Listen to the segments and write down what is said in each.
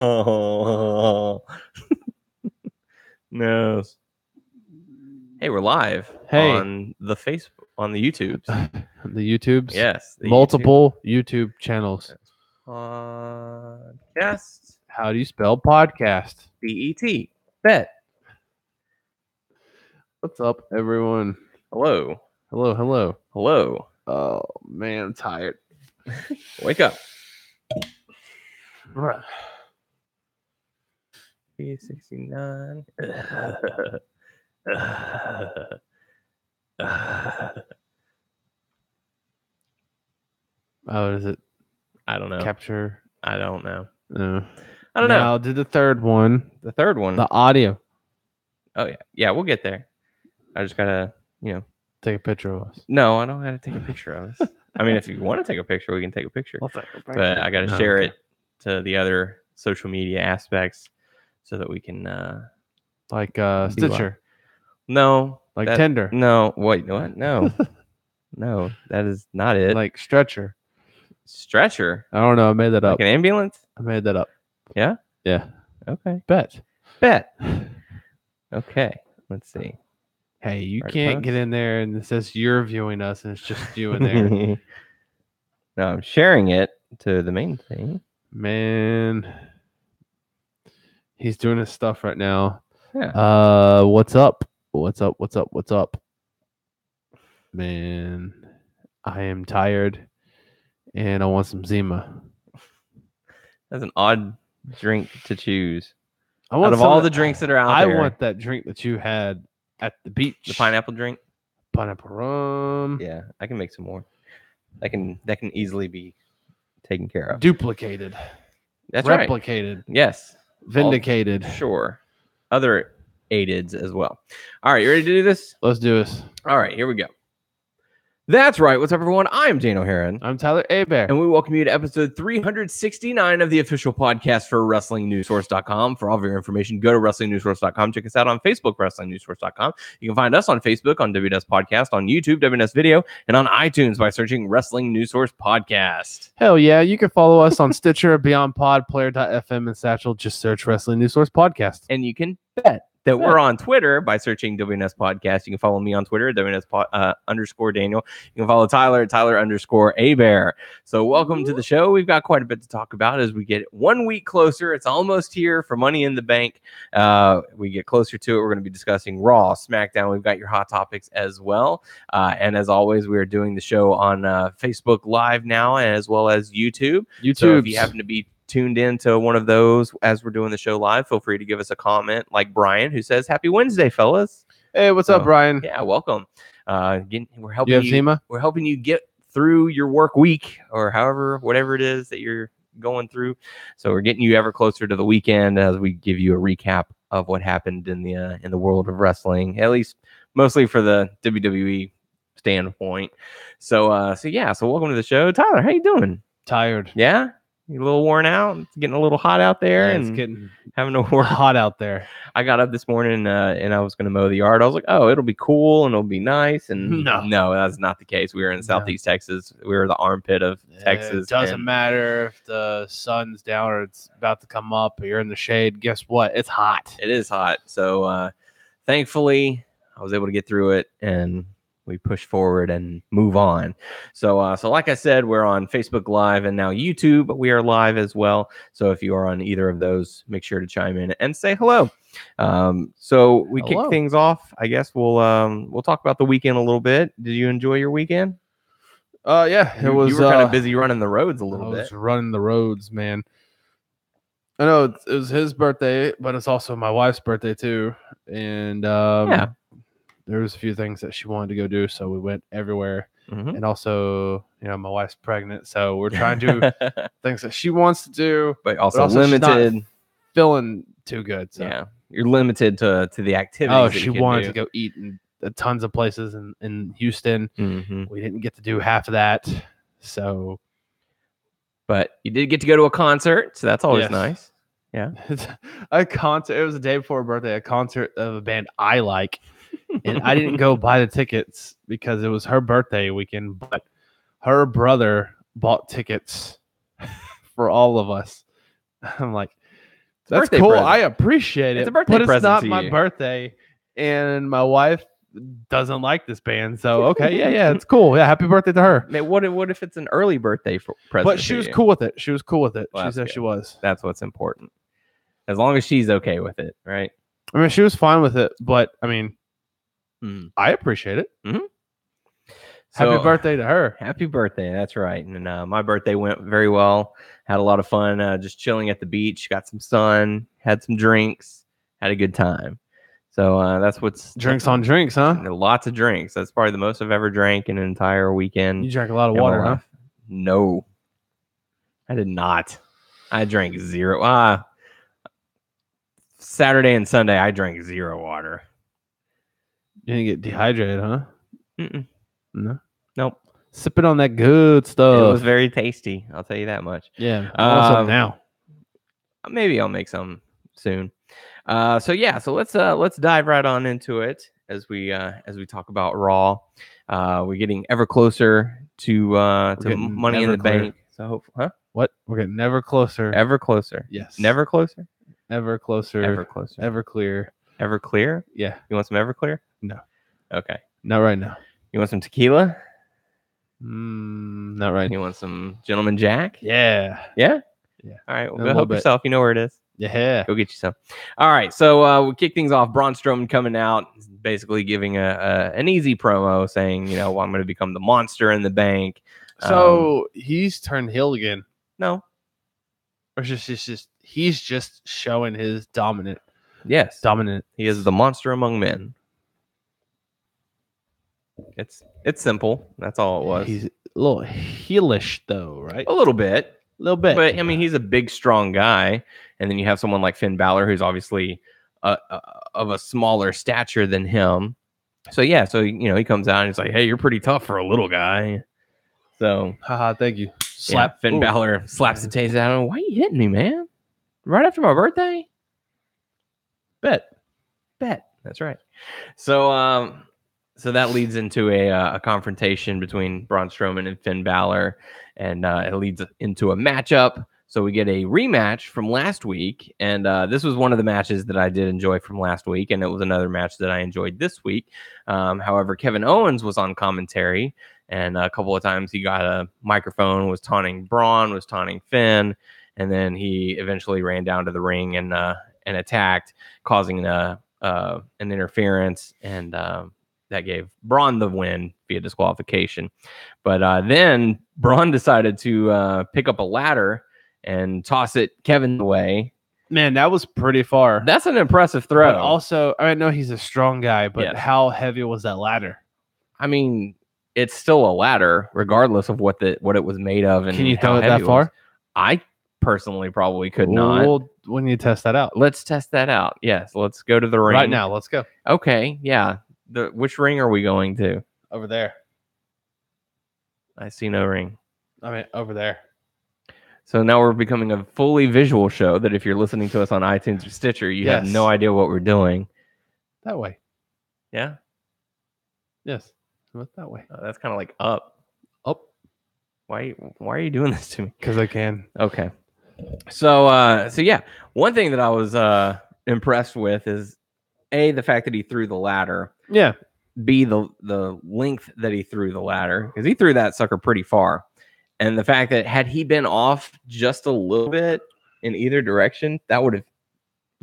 Oh, no. Hey, we're live on the Facebook, on the YouTubes. The YouTubes? Yes. The multiple YouTube channels. Podcast. How do you spell podcast? B-E-T. Bet. What's up, everyone? Hello. Hello, hello. Hello. Oh, man, I'm tired. Wake up. Right. 369. Oh, is it I don't know. capture? I don't know. I don't know. Now, do the third one. The third one. The audio. Oh, yeah. Yeah, we'll get there. I just got to, take a picture of us. No, I don't got to take a picture of us. I mean, if you want to take a picture, we can take a picture. But I got to share it to the other social media aspects so that we can... like Stitcher. No. Like Tinder. No. Wait, what? No. No, that is not it. Like Stretcher. Stretcher? I don't know. I made that up. Like an ambulance? I made that up. Yeah? Yeah. Okay. Bet. Okay. Let's see. Hey, you can't get in there and it says you're viewing us and it's just you in there. No, I'm sharing it to the main thing. Man. He's doing his stuff right now. Yeah. What's up? What's up? Man, I am tired and I want some Zima. That's an odd drink to choose. Out of all the drinks that are out there. I want that drink that you had at the beach. The pineapple drink? Pineapple rum. Yeah, I can make some more. That can easily be taken care of. Duplicated. That's replicated. Right. Yes. Vindicated. Sure. Other aideds as well. All right, you ready to do this? Let's do this. All right, here we go. That's right. What's up, everyone? I'm Dane O'Haron. I'm Tyler Abear. And we welcome you to episode 369 of the official podcast for WrestlingNewsSource.com. For all of your information, go to WrestlingNewsSource.com. Check us out on Facebook, WrestlingNewsSource.com. You can find us on Facebook, on WNS Podcast, on YouTube, WNS Video, and on iTunes by searching Wrestling News Source Podcast. Hell yeah. You can follow us on Stitcher, Beyond Pod, Player.fm, and Satchel. Just search Wrestling News Source Podcast. And you can bet that we're on Twitter by searching WNS Podcast. You can follow me on Twitter at WNS _ Daniel. You can follow Tyler at Tyler _ Abear. So welcome to the show. We've got quite a bit to talk about as we get 1 week closer. It's almost here for Money in the Bank. We get closer to it. We're going to be discussing Raw, SmackDown. We've got your hot topics as well. And as always, we are doing the show on Facebook Live now, as well as YouTube. So if you happen to be tuned into one of those as we're doing the show live, feel free to give us a comment like Brian, who says happy Wednesday, fellas. Hey, what's up, Brian? Yeah, welcome. We're helping we're helping you get through your work week or whatever it is that you're going through. So we're getting you ever closer to the weekend as we give you a recap of what happened in the world of wrestling, at least mostly for the WWE standpoint. So welcome to the show. Tyler, how you doing? Tired. Yeah? You're a little worn out. It's getting a little hot out there. Yeah, it's getting having to work hot out there. I got up this morning and I was going to mow the yard. I was like, oh, it'll be cool and it'll be nice. And no, that's not the case. We were in Southeast Texas. We were the armpit of Texas. It doesn't matter if the sun's down or it's about to come up or you're in the shade. Guess what? It's hot. It is hot. So thankfully, I was able to get through it and we push forward and move on. So like I said, we're on Facebook Live and now YouTube. We are live as well. So if you are on either of those, make sure to chime in and say hello. So we kick things off. I guess we'll talk about the weekend a little bit. Did you enjoy your weekend? Yeah, it was. You were kind of busy running the roads a little bit. I was running the roads, man. I know it was his birthday, but it's also my wife's birthday too. And there was a few things that she wanted to go do, so we went everywhere. Mm-hmm. And also, my wife's pregnant, so we're trying to do things that she wants to do, but also limited. She's not feeling too good. So. Yeah, you're limited to the activities. Oh, she wanted to go eat in tons of places in Houston. Mm-hmm. We didn't get to do half of that, so. But you did get to go to a concert, so that's always nice. Yeah, a concert. It was the day before her birthday. A concert of a band I like. And I didn't go buy the tickets because it was her birthday weekend, but her brother bought tickets for all of us. I'm like, That's birthday cool. present. I appreciate it. It's a birthday but it's present not to my you. birthday, and my wife doesn't like this band. So okay, yeah, it's cool. Yeah, happy birthday to her. Man, what if it's an early birthday present? But she was cool with it. She was cool with it. Well, She said good. she was. That's what's important. As long as she's okay with it, right? I mean, she was fine with it, but I mean, I appreciate it. Mm-hmm. Happy birthday to her. Happy birthday. That's right. And my birthday went very well. Had a lot of fun just chilling at the beach. Got some sun. Had some drinks. Had a good time. So that's what's... Drinks on drinks, huh? Lots of drinks. That's probably the most I've ever drank in an entire weekend. You drank a lot of water, huh? No. I did not. I drank zero. Saturday and Sunday, I drank zero water. You didn't get dehydrated, huh? Mm-mm. No. Nope. Sipping on that good stuff. It was very tasty. I'll tell you that much. Yeah. Now. Maybe I'll make some soon. So let's dive right on into it as we talk about Raw. We're getting ever closer to Money in the Bank. So What? We're getting ever closer. Ever closer. Yes. Never closer. Ever closer. Ever closer. Ever clear. Ever clear? Yeah. You want some Everclear? No. Okay. Not right now. You want some tequila? Not right now. You want some Gentleman Jack? Yeah. Yeah? Yeah. All right. Well, go help yourself. You know where it is. Yeah. Go get you some. All right. So we'll kick things off. Braun Strowman coming out, basically giving an easy promo saying, I'm going to become the monster in the bank. So he's turned heel again. No. Or he's just showing his dominant. Yes. Dominant. He is the monster among men. It's simple. That's all it was. He's a little heelish though, right? A little bit. A little bit. But I mean, he's a big, strong guy. And then you have someone like Finn Balor, who's obviously of a smaller stature than him. So yeah, he comes out and he's like, "Hey, you're pretty tough for a little guy." So, haha, thank you. Slap. Finn Balor slaps the taste out of him. Why are you hitting me, man? Right after my birthday? Bet. That's right. So that leads into a confrontation between Braun Strowman and Finn Balor, and it leads into a matchup. So we get a rematch from last week, and this was one of the matches that I did enjoy from last week, and it was another match that I enjoyed this week. However, Kevin Owens was on commentary, and a couple of times he got a microphone, was taunting Braun, was taunting Finn, and then he eventually ran down to the ring and attacked, causing an interference, and that gave Braun the win via disqualification. But then Braun decided to pick up a ladder and toss it Kevin's way. Man, that was pretty far. That's an impressive throw. But also, I know he's a strong guy, but yes. How heavy was that ladder? I mean, it's still a ladder, regardless of what it was made of. And can you throw it that far? I personally probably could not. Well, when you test that out, let's test that out. Yes, let's go to the ring right now. Let's go. Okay, yeah. Which ring are we going to? Over there. I see no ring. I mean, over there. So now we're becoming a fully visual show that if you're listening to us on iTunes or Stitcher, you have no idea what we're doing. That way. Yeah? Yes. What's that way? That's kind of like up. Up. Why are you doing this to me? Because I can. Okay. So yeah, one thing that I was impressed with is A, the fact that he threw the ladder. Yeah. B, the length that he threw the ladder, because he threw that sucker pretty far. And the fact that had he been off just a little bit in either direction, that would have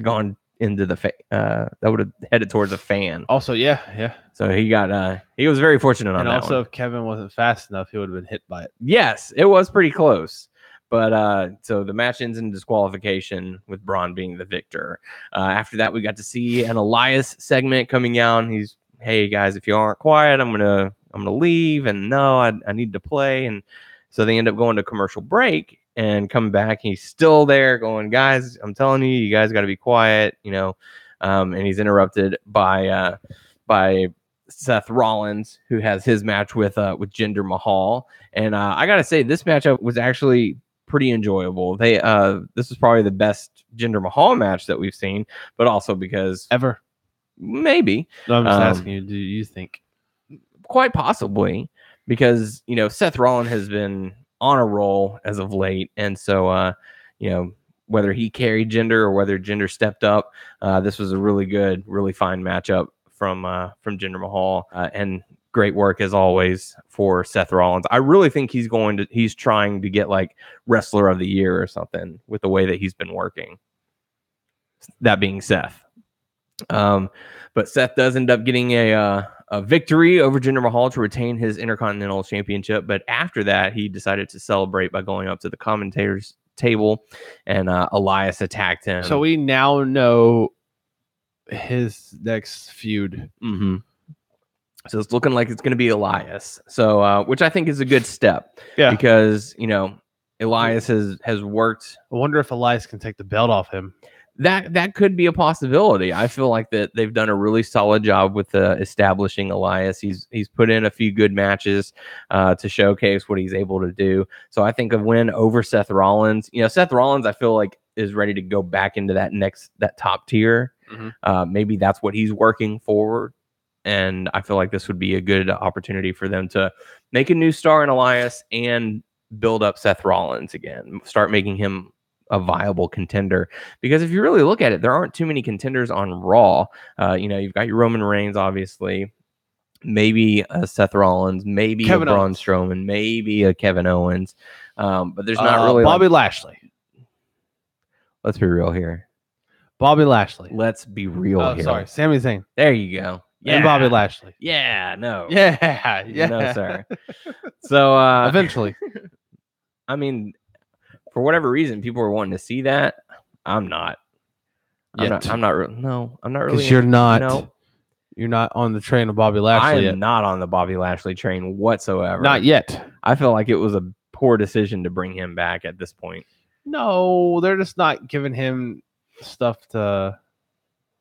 gone into the that would have headed towards a fan. Also, yeah. So he was very fortunate on that. And also, one. If Kevin wasn't fast enough, he would have been hit by it. Yes, it was pretty close. But so the match ends in disqualification with Braun being the victor. After that, we got to see an Elias segment coming out. He's, "Hey guys, if you aren't quiet, I'm gonna leave." And no, I need to play. And so they end up going to commercial break and come back. He's still there going, "Guys, I'm telling you, you guys got to be quiet," and he's interrupted by Seth Rollins, who has his match with Jinder Mahal. And I got to say, this matchup was actually pretty enjoyable. This is probably the best Jinder Mahal match that we've seen, but also because ever. Maybe. No, I'm just asking you, do you think? Quite possibly, because, Seth Rollins has been on a roll as of late. And so, whether he carried Jinder or whether Jinder stepped up. This was a really good, really fine matchup from Jinder Mahal, and great work as always for Seth Rollins. I really think he's trying to get like Wrestler of the Year or something with the way that he's been working. That being Seth. But Seth does end up getting a victory over Jinder Mahal to retain his Intercontinental Championship. But after that, he decided to celebrate by going up to the commentators table, and Elias attacked him. So we now know his next feud. Mm-hmm. So it's looking like it's going to be Elias. So, which I think is a good step. Yeah. Because, Elias has worked. I wonder if Elias can take the belt off him. That could be a possibility. I feel like that they've done a really solid job with establishing Elias. He's put in a few good matches to showcase what he's able to do. So I think a win over Seth Rollins. Seth Rollins, I feel like is ready to go back into that top tier. Mm-hmm. Maybe that's what he's working for. And I feel like this would be a good opportunity for them to make a new star in Elias and build up Seth Rollins again. Start making him a viable contender, because if you really look at it, there aren't too many contenders on Raw. You've got your Roman Reigns, obviously, maybe a Seth Rollins, maybe Kevin a Braun Owens. Strowman, maybe a Kevin Owens, but there's not really Bobby Lashley. Let's be real here. Bobby Lashley. Let's be real here. Sorry, Sami Zayn. There you go. Yeah. And Bobby Lashley. Yeah, no. Yeah. No, sir. So eventually. I mean, for whatever reason, people are wanting to see that. I'm not. I'm not really. Because you're not. No. You're not on the train of Bobby Lashley. I am not on the Bobby Lashley train whatsoever. Not yet. I feel like it was a poor decision to bring him back at this point. No, they're just not giving him stuff to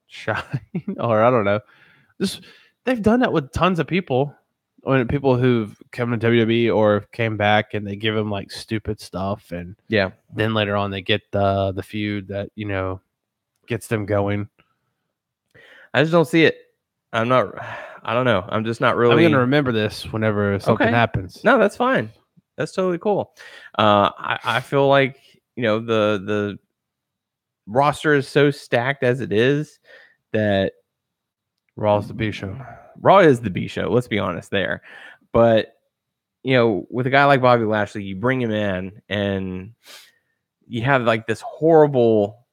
shine, or I don't know. They've done that with tons of people. When people who've come to WWE or came back and they give them like stupid stuff, and then later on they get the feud that gets them going. I just don't see it. I don't know. I'm just not really. I'm gonna remember this whenever something happens. No, that's fine. That's totally cool. I feel like the roster is so stacked as it is that Raw is the B show. Raw is the B show. Let's be honest there. But, with a guy like Bobby Lashley, you bring him in and you have like this horrible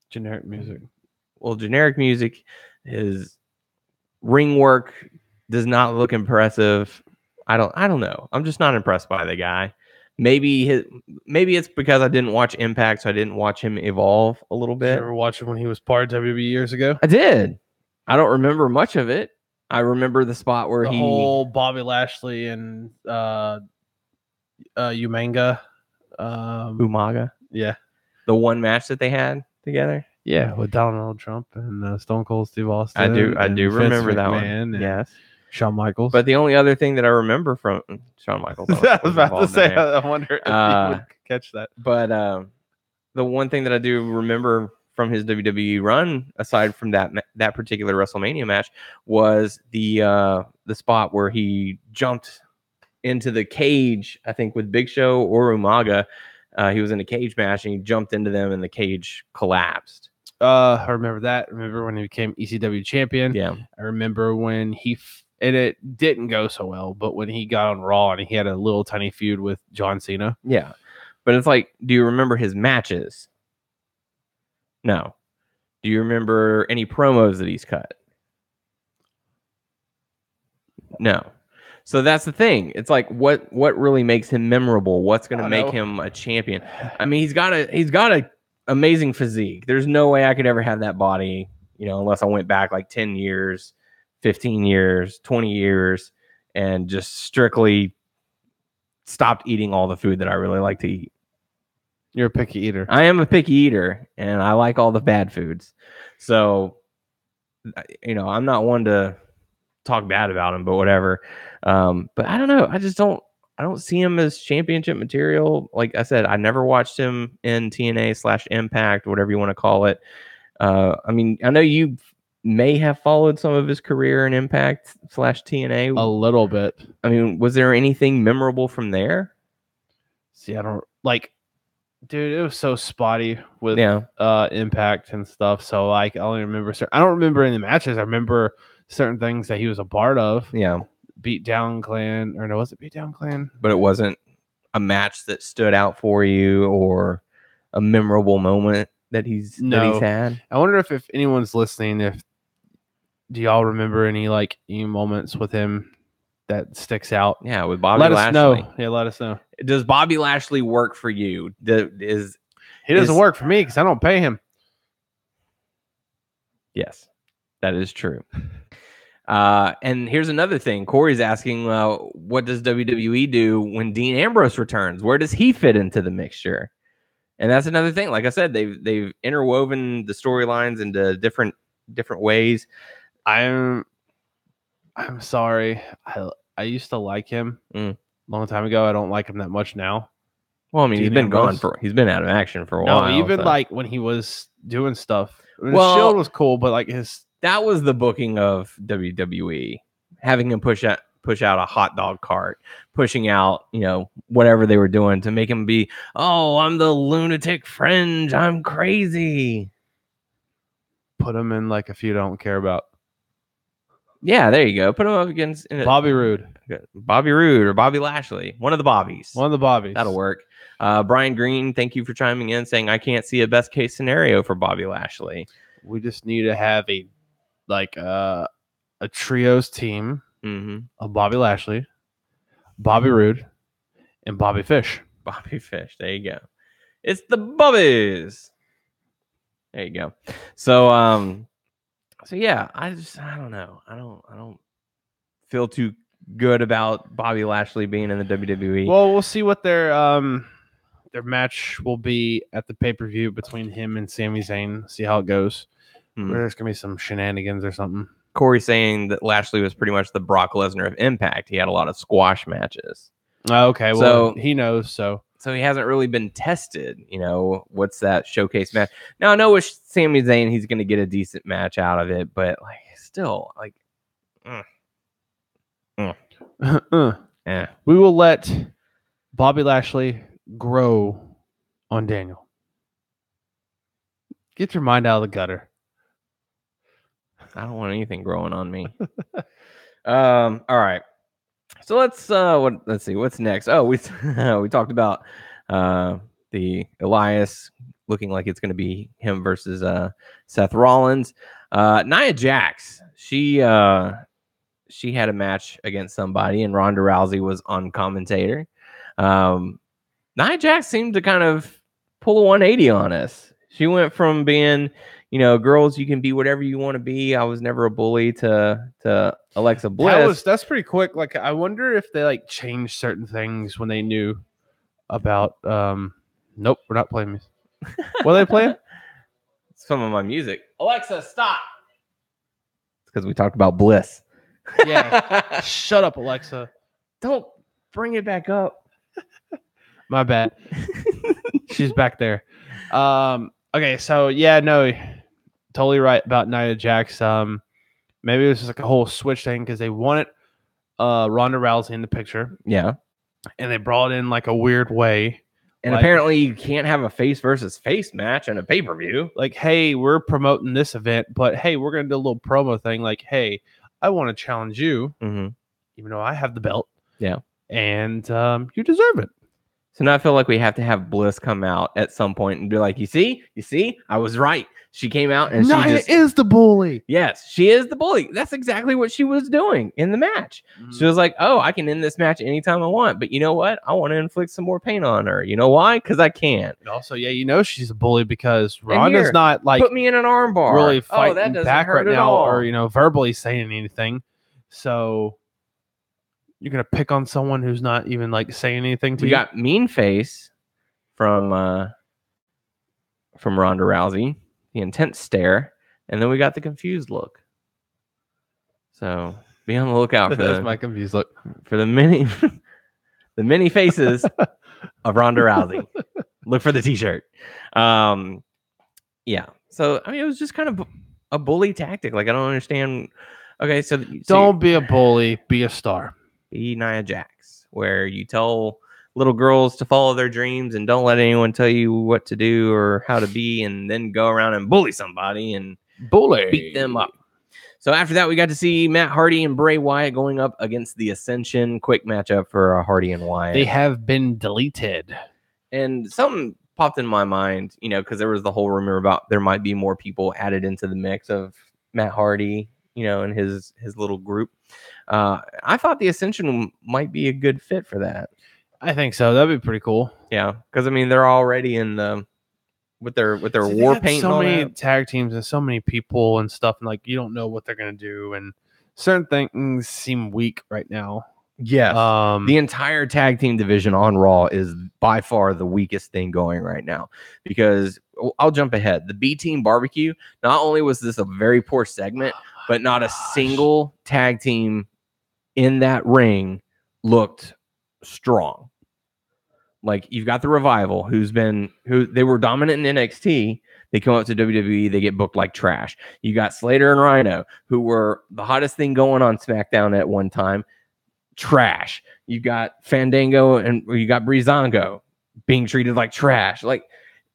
generic music. Well, generic music, his ring work does not look impressive. I don't know. I'm just not impressed by the guy. Maybe it's because I didn't watch Impact, so I didn't watch him evolve a little bit. Did you ever watch him when he was part of WWE years ago? I did. I don't remember much of it. I remember the spot where the whole Bobby Lashley and Umaga. Yeah. The one match that they had together. Yeah, with Donald Trump and Stone Cold Steve Austin. I do remember that one. Yes. Shawn Michaels. But the only other thing that I remember from Shawn Michaels. I was about to say, I wonder if you would catch that. But the one thing that I do remember from his WWE run, aside from that particular WrestleMania match, was the spot where he jumped into the cage, I think with Big Show or Umaga. He was in a cage match and he jumped into them and the cage collapsed. I remember that. I remember when he became ECW champion. Yeah. I remember when and it didn't go so well, but when he got on Raw and he had a little tiny feud with John Cena. Yeah. But it's like, do you remember his matches? No. Do you remember any promos that he's cut? No. So that's the thing. It's like what really makes him memorable? What's going to make him a champion? I mean, he's got a amazing physique. There's no way I could ever have that body, unless I went back like 10 years, 15 years, 20 years and just strictly stopped eating all the food that I really like to eat. You're a picky eater. I am a picky eater, and I like all the bad foods. So, I'm not one to talk bad about him, but whatever. But I don't know. I don't see him as championship material. Like I said, I never watched him in TNA/Impact, whatever you want to call it. I mean, I know you may have followed some of his career in Impact/TNA. A little bit. I mean, was there anything memorable from there? See, I don't like. Dude, it was so spotty with Yeah. Impact and stuff. So like, I only remember. I don't remember any matches. I remember certain things that he was a part of. Yeah. Beatdown Clan, or no, was it Beatdown Clan? But it wasn't a match that stood out for you or a memorable moment that he's had. I wonder if anyone's listening, do y'all remember any moments with him that sticks out? Yeah, with Bobby let Lashley. Us know. Yeah, let us know. Does Bobby Lashley work for you? He doesn't work for me because I don't pay him. Yes, that is true. And here's another thing. Corey's asking, what does WWE do when Dean Ambrose returns? Where does he fit into the mixture? And that's another thing. Like I said, they've interwoven the storylines into different ways. I'm sorry. I used to like him a long time ago. I don't like him that much now. Well, I mean, he's been out of action for a while. No, even like when he was doing stuff. Well, Shield was cool, but that was the booking of WWE, having him push out a hot dog cart, pushing out, whatever they were doing to make him be, oh, I'm the lunatic fringe, I'm crazy. Put him in a feud I don't care about. Yeah, there you go. Put him up against Bobby Roode. Bobby Roode or Bobby Lashley. One of the Bobbies. That'll work. Brian Green, thank you for chiming in, saying I can't see a best case scenario for Bobby Lashley. We just need to have a trios team of Bobby Lashley, Bobby Roode, and Bobby Fish. Bobby Fish. There you go. It's the Bobbies. There you go. So yeah, I don't know. I don't feel too good about Bobby Lashley being in the WWE. Well, we'll see what their match will be at the pay-per-view between him and Sami Zayn. See how it goes. There's gonna be some shenanigans or something. Corey saying that Lashley was pretty much the Brock Lesnar of Impact. He had a lot of squash matches. Okay, well, he knows. So he hasn't really been tested. What's that showcase match? Now I know with Sami Zayn he's gonna get a decent match out of it, but still, we will let Bobby Lashley grow on Daniel. Get your mind out of the gutter. I don't want anything growing on me. All right. So let's see what's next. Oh, we talked about the Elias looking like it's going to be him versus Seth Rollins. Nia Jax, she had a match against somebody, and Ronda Rousey was on commentator. Nia Jax seemed to kind of pull a 180 on us. She went from being, girls, you can be whatever you want to be. I was never a bully to Alexa Bliss. That's pretty quick. I wonder if they changed certain things when they knew about. Nope, we're not playing music. What are they playing? Some of my music. Alexa, stop. It's because we talked about Bliss. Yeah. Shut up, Alexa. Don't bring it back up. My bad. She's back there. Okay, so yeah, no, totally right about Nia Jax. Maybe it was just a whole switch thing because they wanted Ronda Rousey in the picture. Yeah. And they brought in a weird way. And apparently you can't have a face versus face match in a pay-per-view. Hey, we're promoting this event, but hey, we're going to do a little promo thing. Hey, I want to challenge you, even though I have the belt. Yeah. And you deserve it. So now I feel like we have to have Bliss come out at some point and be like, you see, I was right. She came out and Nia is the bully. Yes, she is the bully. That's exactly what she was doing in the match. She was like, oh, I can end this match anytime I want. But you know what? I want to inflict some more pain on her. You know why? Because I can. And also, yeah, she's a bully because Ronda's not put me in an arm bar. Really fighting back right now or, verbally saying anything. So you're going to pick on someone who's not even saying anything to you? We got mean face from Ronda Rousey. The intense stare, and then we got the confused look. So be on the lookout for my confused look for the many faces of Ronda Rousey. Look for the T-shirt. Yeah. So it was just kind of a bully tactic. I don't understand. Okay, so don't be a bully. Be a star. Be Nia Jax, where you tell little girls to follow their dreams and don't let anyone tell you what to do or how to be, and then go around and bully somebody and beat them up. So after that, we got to see Matt Hardy and Bray Wyatt going up against the Ascension. Quick matchup for Hardy and Wyatt. They have been deleted. And something popped in my mind, because there was the whole rumor about there might be more people added into the mix of Matt Hardy, and his little group. I thought the Ascension might be a good fit for that. I think so. That'd be pretty cool. Yeah, because they're already in the with their war paint. So and all many that. tag teams and so many people and stuff, and like you don't know what they're gonna do, and certain things seem weak right now. Yes. The entire tag team division on Raw is by far the weakest thing going right now, because I'll jump ahead. The B Team Barbecue, not only was this a very poor segment, but not a single tag team in that ring looked strong. Like, you've got the Revival, who they were dominant in NXT. They come up to WWE, they get booked like trash. You got Slater and Rhino, who were the hottest thing going on SmackDown at one time. Trash. You got Fandango and you got Breezango being treated like trash. Like,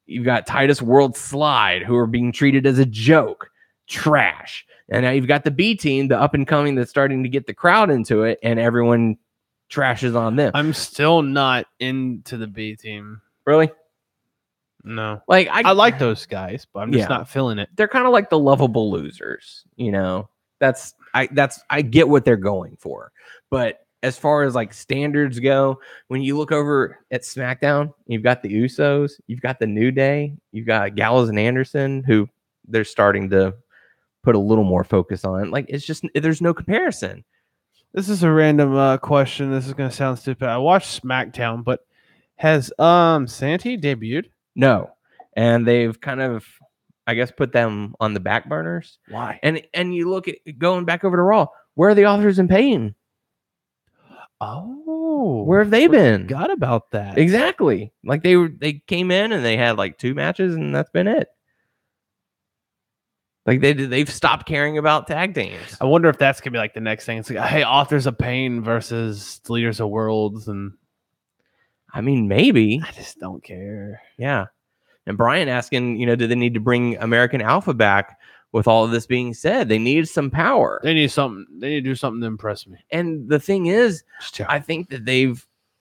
you've got Titus World Slide, who are being treated as a joke. Trash. And now you've got the B Team, the up and coming, that's starting to get the crowd into it, and everyone trashes on them. I'm still not into the B Team. Really? No. Like, I like those guys, but I'm just not feeling it. They're kind of like the lovable losers, I get what they're going for. But as far as like standards go, when you look over at SmackDown, you've got the Usos, you've got the New Day, you've got Gallows and Anderson, who they're starting to put a little more focus on. Like, it's just, there's no comparison. This is a random question. This is going to sound stupid. I watched SmackDown, but has Santy debuted? No. And they've kind of, I guess, put them on the back burners. Why? And you look at going back over to Raw, where are the Authors in Pain? Oh, where have they been? Forgot about that. Exactly. Like, they came in and they had like 2 matches and that's been it. Like, they've stopped caring about tag teams. I wonder if that's gonna be like the next thing. It's like, hey, Authors of Pain versus Leaders of Worlds, and I mean, maybe. I just don't care. Yeah. And Brian asking, do they need to bring American Alpha back? With all of this being said, they need some power. They need something. They need to do something to impress me. And the thing is, I think that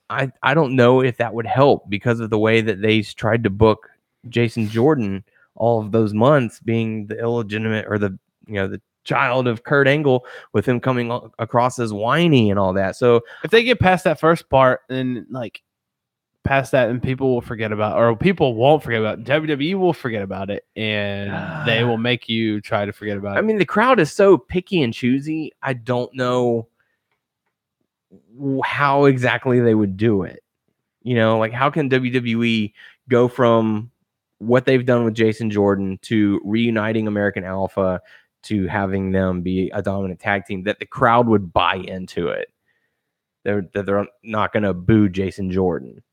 I don't know if that would help, because of the way that they tried to book Jason Jordan all of those months, being the illegitimate or the child of Kurt Angle, with him coming across as whiny and all that. So if they get past that first part and like past that, and people will forget about, or people won't forget about, WWE will forget about it, and they will make you try to forget about it. I mean, the crowd is so picky and choosy. I don't know how exactly they would do it. Like, how can WWE go from what they've done with Jason Jordan to reuniting American Alpha to having them be a dominant tag team that the crowd would buy into it? They're not going to boo Jason Jordan.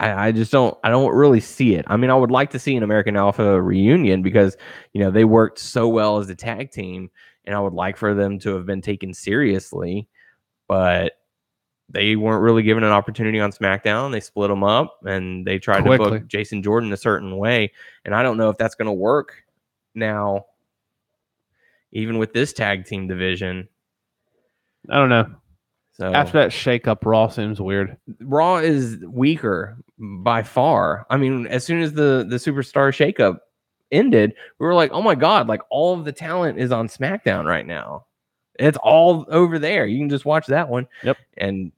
I just don't really see it. I mean, I would like to see an American Alpha reunion, because, they worked so well as a tag team, and I would like for them to have been taken seriously, but they weren't really given an opportunity on SmackDown. They split them up, and they tried to book Jason Jordan a certain way. And I don't know if that's going to work now, even with this tag team division. I don't know. So after that shakeup, Raw seems weird. Raw is weaker by far. I mean, as soon as the Superstar shakeup ended, we were like, oh my God, like, all of the talent is on SmackDown right now. It's all over there. You can just watch that one. Yep. And,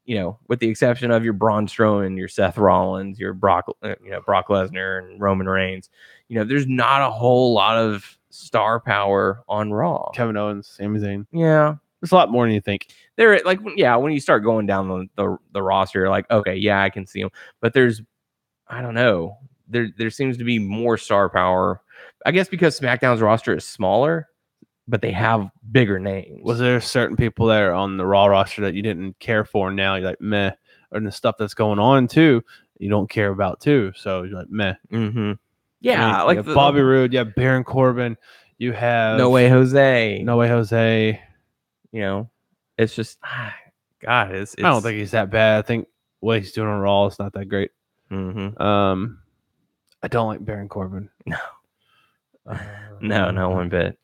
with the exception of your Braun Strowman, your Seth Rollins, your Brock Lesnar and Roman Reigns, there's not a whole lot of star power on Raw. Kevin Owens, Sami Zayn. Yeah. There's a lot more than you think. There, like, when you start going down the roster, you're like, okay, yeah, I can see them. But I don't know. There seems to be more star power. I guess because SmackDown's roster is smaller, but they have bigger names. Was there certain people there on the Raw roster that you didn't care for, and now you're like, meh? Or the stuff that's going on too, you don't care about too. So you're like, meh. Mm-hmm. Yeah, like Bobby Roode, you have Baron Corbin, you have No Way Jose. No Way Jose. It's just God, it's I don't think he's that bad. I think what he's doing on Raw is not that great. Mm-hmm. I don't like Baron Corbin. No. No, not one bit.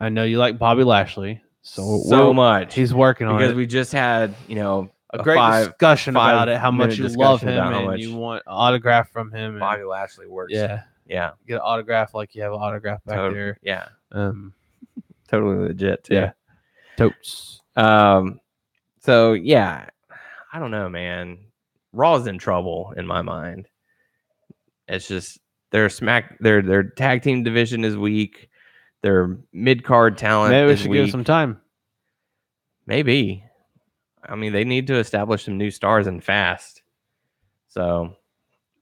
I know you like Bobby Lashley, so much. He's working on it because we just had a great discussion about it. How much you love him and you want an autograph from him. Bobby Lashley works. Yeah. Yeah. Get an autograph like you have an autograph back there. Yeah. Totally legit too. Yeah. Totes. So yeah, I don't know, man. Raw's in trouble in my mind. It's just their tag team division is weak. Their mid-card talent Maybe we is should weak. give some time. Maybe. I mean, they need to establish some new stars and fast. So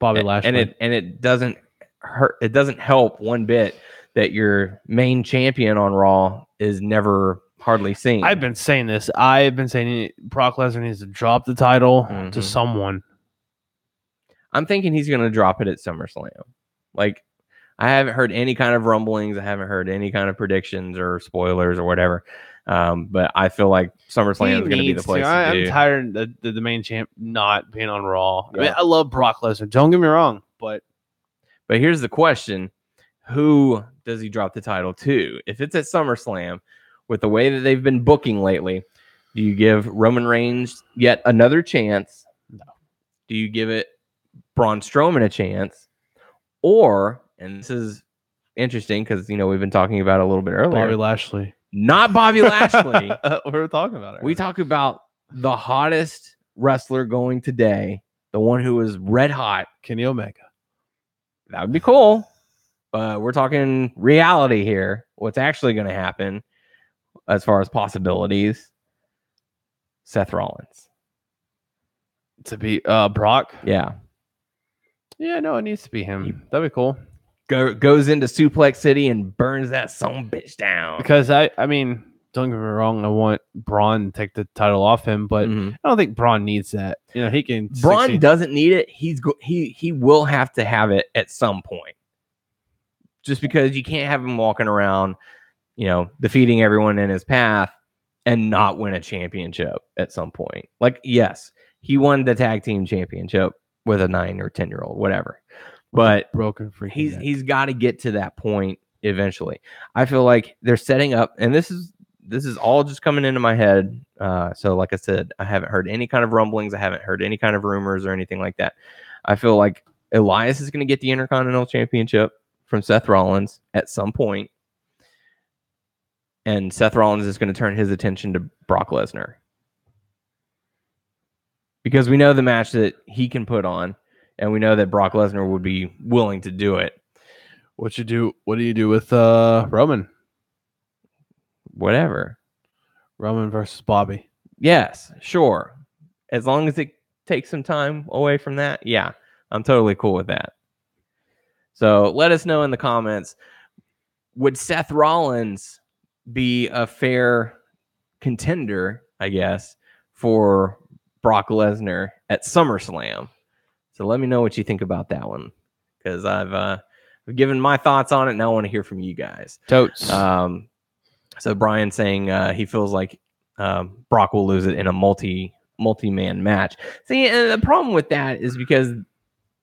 Bobby Lashley. And it doesn't hurt. It doesn't help one bit that your main champion on Raw is never hardly seen. I've been saying this. I've been saying Brock Lesnar needs to drop the title to someone. I'm thinking he's going to drop it at SummerSlam. Like, I haven't heard any kind of rumblings. I haven't heard any kind of predictions or spoilers or whatever. But I feel like SummerSlam is going to be the place to do. I'm tired of the main champ not being on Raw. Yeah. I mean, I love Brock Lesnar. Don't get me wrong, but here's the question: who does he drop the title to? If it's at SummerSlam, with the way that they've been booking lately, do you give Roman Reigns yet another chance? No. Do you give it Braun Strowman a chance? Or, and this is interesting because we've been talking about it a little bit earlier. Bobby Lashley. Not Bobby Lashley. We were talking about it. We talk about the hottest wrestler going today, the one who was red hot, Kenny Omega. That would be cool. But we're talking reality here. What's actually going to happen as far as possibilities? Seth Rollins. To be Brock? Yeah. Yeah, no, it needs to be him. That'd be cool. Goes into Suplex City and burns that son bitch down. Because I mean, don't get me wrong, I want Braun to take the title off him, but I don't think Braun needs that. He can. Braun doesn't need it. He will have to have it at some point. Just because you can't have him walking around, defeating everyone in his path and not win a championship at some point. Like, yes, he won the tag team championship with a 9 or 10-year-old, whatever. But broken freaking neck. He's got to get to that point eventually. I feel like they're setting up, and this is all just coming into my head. So like I said, I haven't heard any kind of rumblings. I haven't heard any kind of rumors or anything like that. I feel like Elias is going to get the Intercontinental Championship from Seth Rollins at some point. And Seth Rollins is going to turn his attention to Brock Lesnar. Because we know the match that he can put on. And we know that Brock Lesnar would be willing to do it. What do you do with Roman? Whatever. Roman versus Bobby. Yes, sure. As long as it takes some time away from that, yeah, I'm totally cool with that. So let us know in the comments, would Seth Rollins be a fair contender, I guess, for Brock Lesnar at SummerSlam? So let me know what you think about that one, because I've given my thoughts on it, and I want to hear from you guys. Totes. So Brian saying he feels like Brock will lose it in a multi-man match. See, and the problem with that is because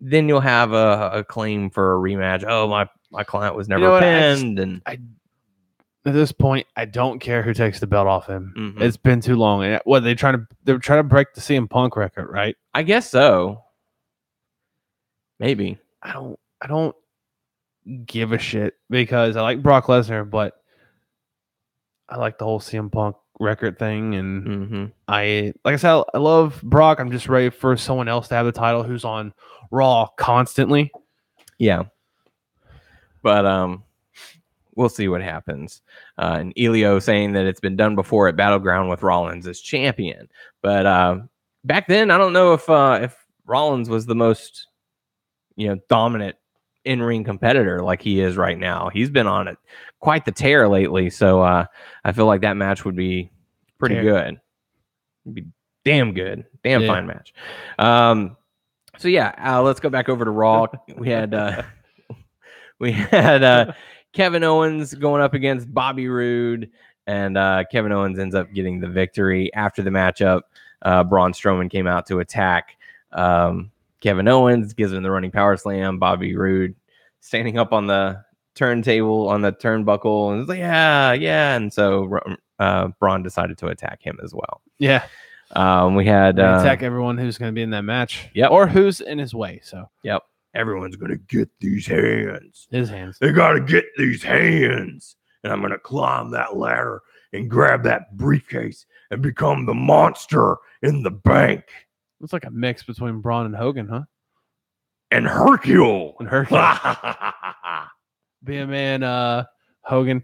then you'll have a claim for a rematch. Oh, my client was never pinned, at this point, I don't care who takes the belt off him. Mm-hmm. It's been too long. And they're trying to break the CM Punk record, right? I guess so. Maybe. I don't give a shit because I like Brock Lesnar, but I like the whole CM Punk record thing, and like I said, I love Brock. I'm just ready for someone else to have the title who's on Raw constantly. Yeah. But we'll see what happens. And Elio saying that it's been done before at Battleground with Rollins as champion. But back then, I don't know if Rollins was the most dominant in-ring competitor like he is right now. He's been on it quite the tear lately, so I feel like that match would be pretty good. It'd be damn good. Fine match. So yeah, let's go back over to Raw. We had Kevin Owens going up against Bobby Roode, and Kevin Owens ends up getting the victory. After the matchup, Braun Strowman came out to attack Kevin Owens, gives him the running power slam. Bobby Roode standing up on the turntable, on the turnbuckle, and it's like, yeah. And so Braun decided to attack him as well. Yeah. We had attack everyone who's going to be in that match. Yep. Or who's in his way. So. Yep. Everyone's going to get these hands. His hands. They got to get these hands. And I'm going to climb that ladder and grab that briefcase and become the monster in the bank. It's like a mix between Braun and Hogan, huh? And Hercule. Be a man, Hogan.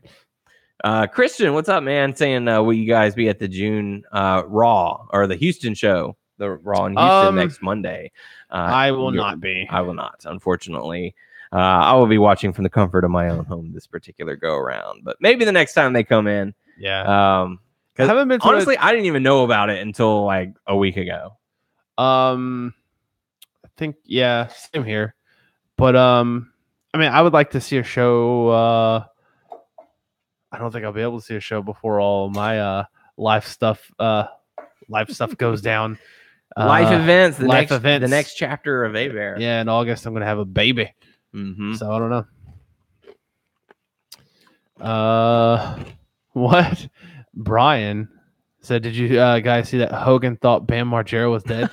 Christian, what's up, man? Saying, will you guys be at the June Raw or the Houston show? The Raw in Houston next Monday. I will not be. I will not, unfortunately. I will be watching from the comfort of my own home this particular go around, but maybe the next time they come in. Yeah. I haven't been. Honestly, I didn't even know about it until like a week ago. I think same here. But I mean, I would like to see a show. I don't think I'll be able to see a show before all my life stuff goes down. Life events, the events. The next chapter of A-Bear. Yeah, in August I'm gonna have a baby. Mm-hmm. So I don't know. What? Brian said, "Did you guys see that Hogan thought Bam Margera was dead?"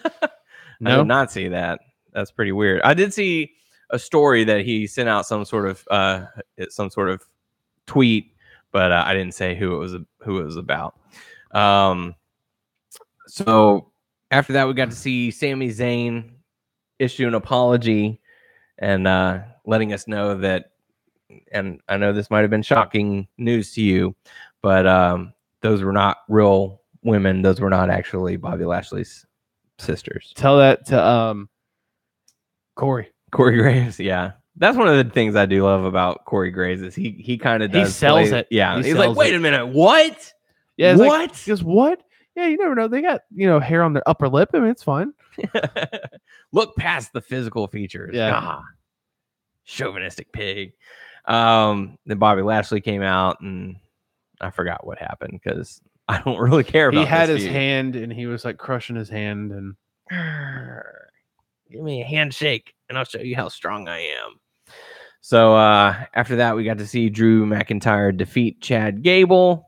No? I did not see that. That's pretty weird. I did see a story that he sent out some sort of tweet, but I didn't say who it was about. So after that, we got to see Sami Zayn issue an apology and letting us know that, and I know this might have been shocking news to you, but those were not real women. Those were not actually Bobby Lashley's sisters. Tell that to Corey Graves. Yeah, that's one of the things I do love about Corey Graves is he kind of does. He sells it. Yeah, he's like, wait a minute, what? Yeah, what? He goes, what? Yeah, you never know. They got hair on their upper lip. I mean, it's fine. Look past the physical features. Yeah, chauvinistic pig. Then Bobby Lashley came out, and I forgot what happened because I don't really care about. He had his hand, and he was like crushing his hand, and give me a handshake, and I'll show you how strong I am. So after that, we got to see Drew McIntyre defeat Chad Gable.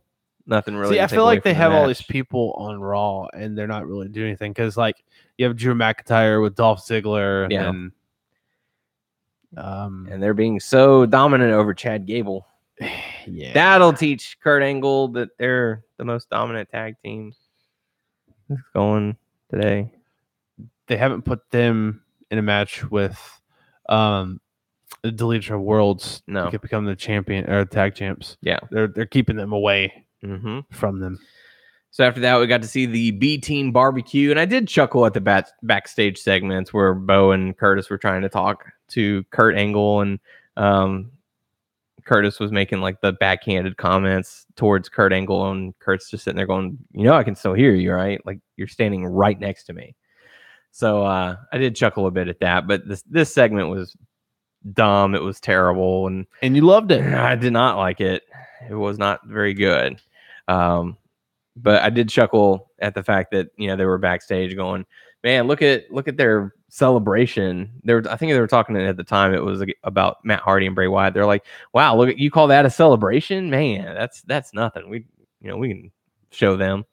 Nothing really. See, I feel like they have all these people on Raw, and they're not really doing anything because, like, you have Drew McIntyre with Dolph Ziggler, and then, and they're being so dominant over Chad Gable. Yeah, that'll teach Kurt Angle that they're the most dominant tag team. What's going today? They haven't put them in a match with the Deleter of Worlds to become the champion or tag champs. Yeah, they're keeping them away. From them. So after that, we got to see the B-Team barbecue, and I did chuckle at the backstage segments where Bo and Curtis were trying to talk to Kurt Angle, and Curtis was making like the backhanded comments towards Kurt Angle, and Kurt's just sitting there going, I can still hear you, right? Like you're standing right next to me. So I did chuckle a bit at that, but this segment was dumb. It was terrible, and you loved it. I did not like it. It was not very good. But I did chuckle at the fact that they were backstage going, man, look at their celebration. I think they were talking at the time. It was about Matt Hardy and Bray Wyatt. They're like, wow, look, you call that a celebration, man? That's nothing. We can show them.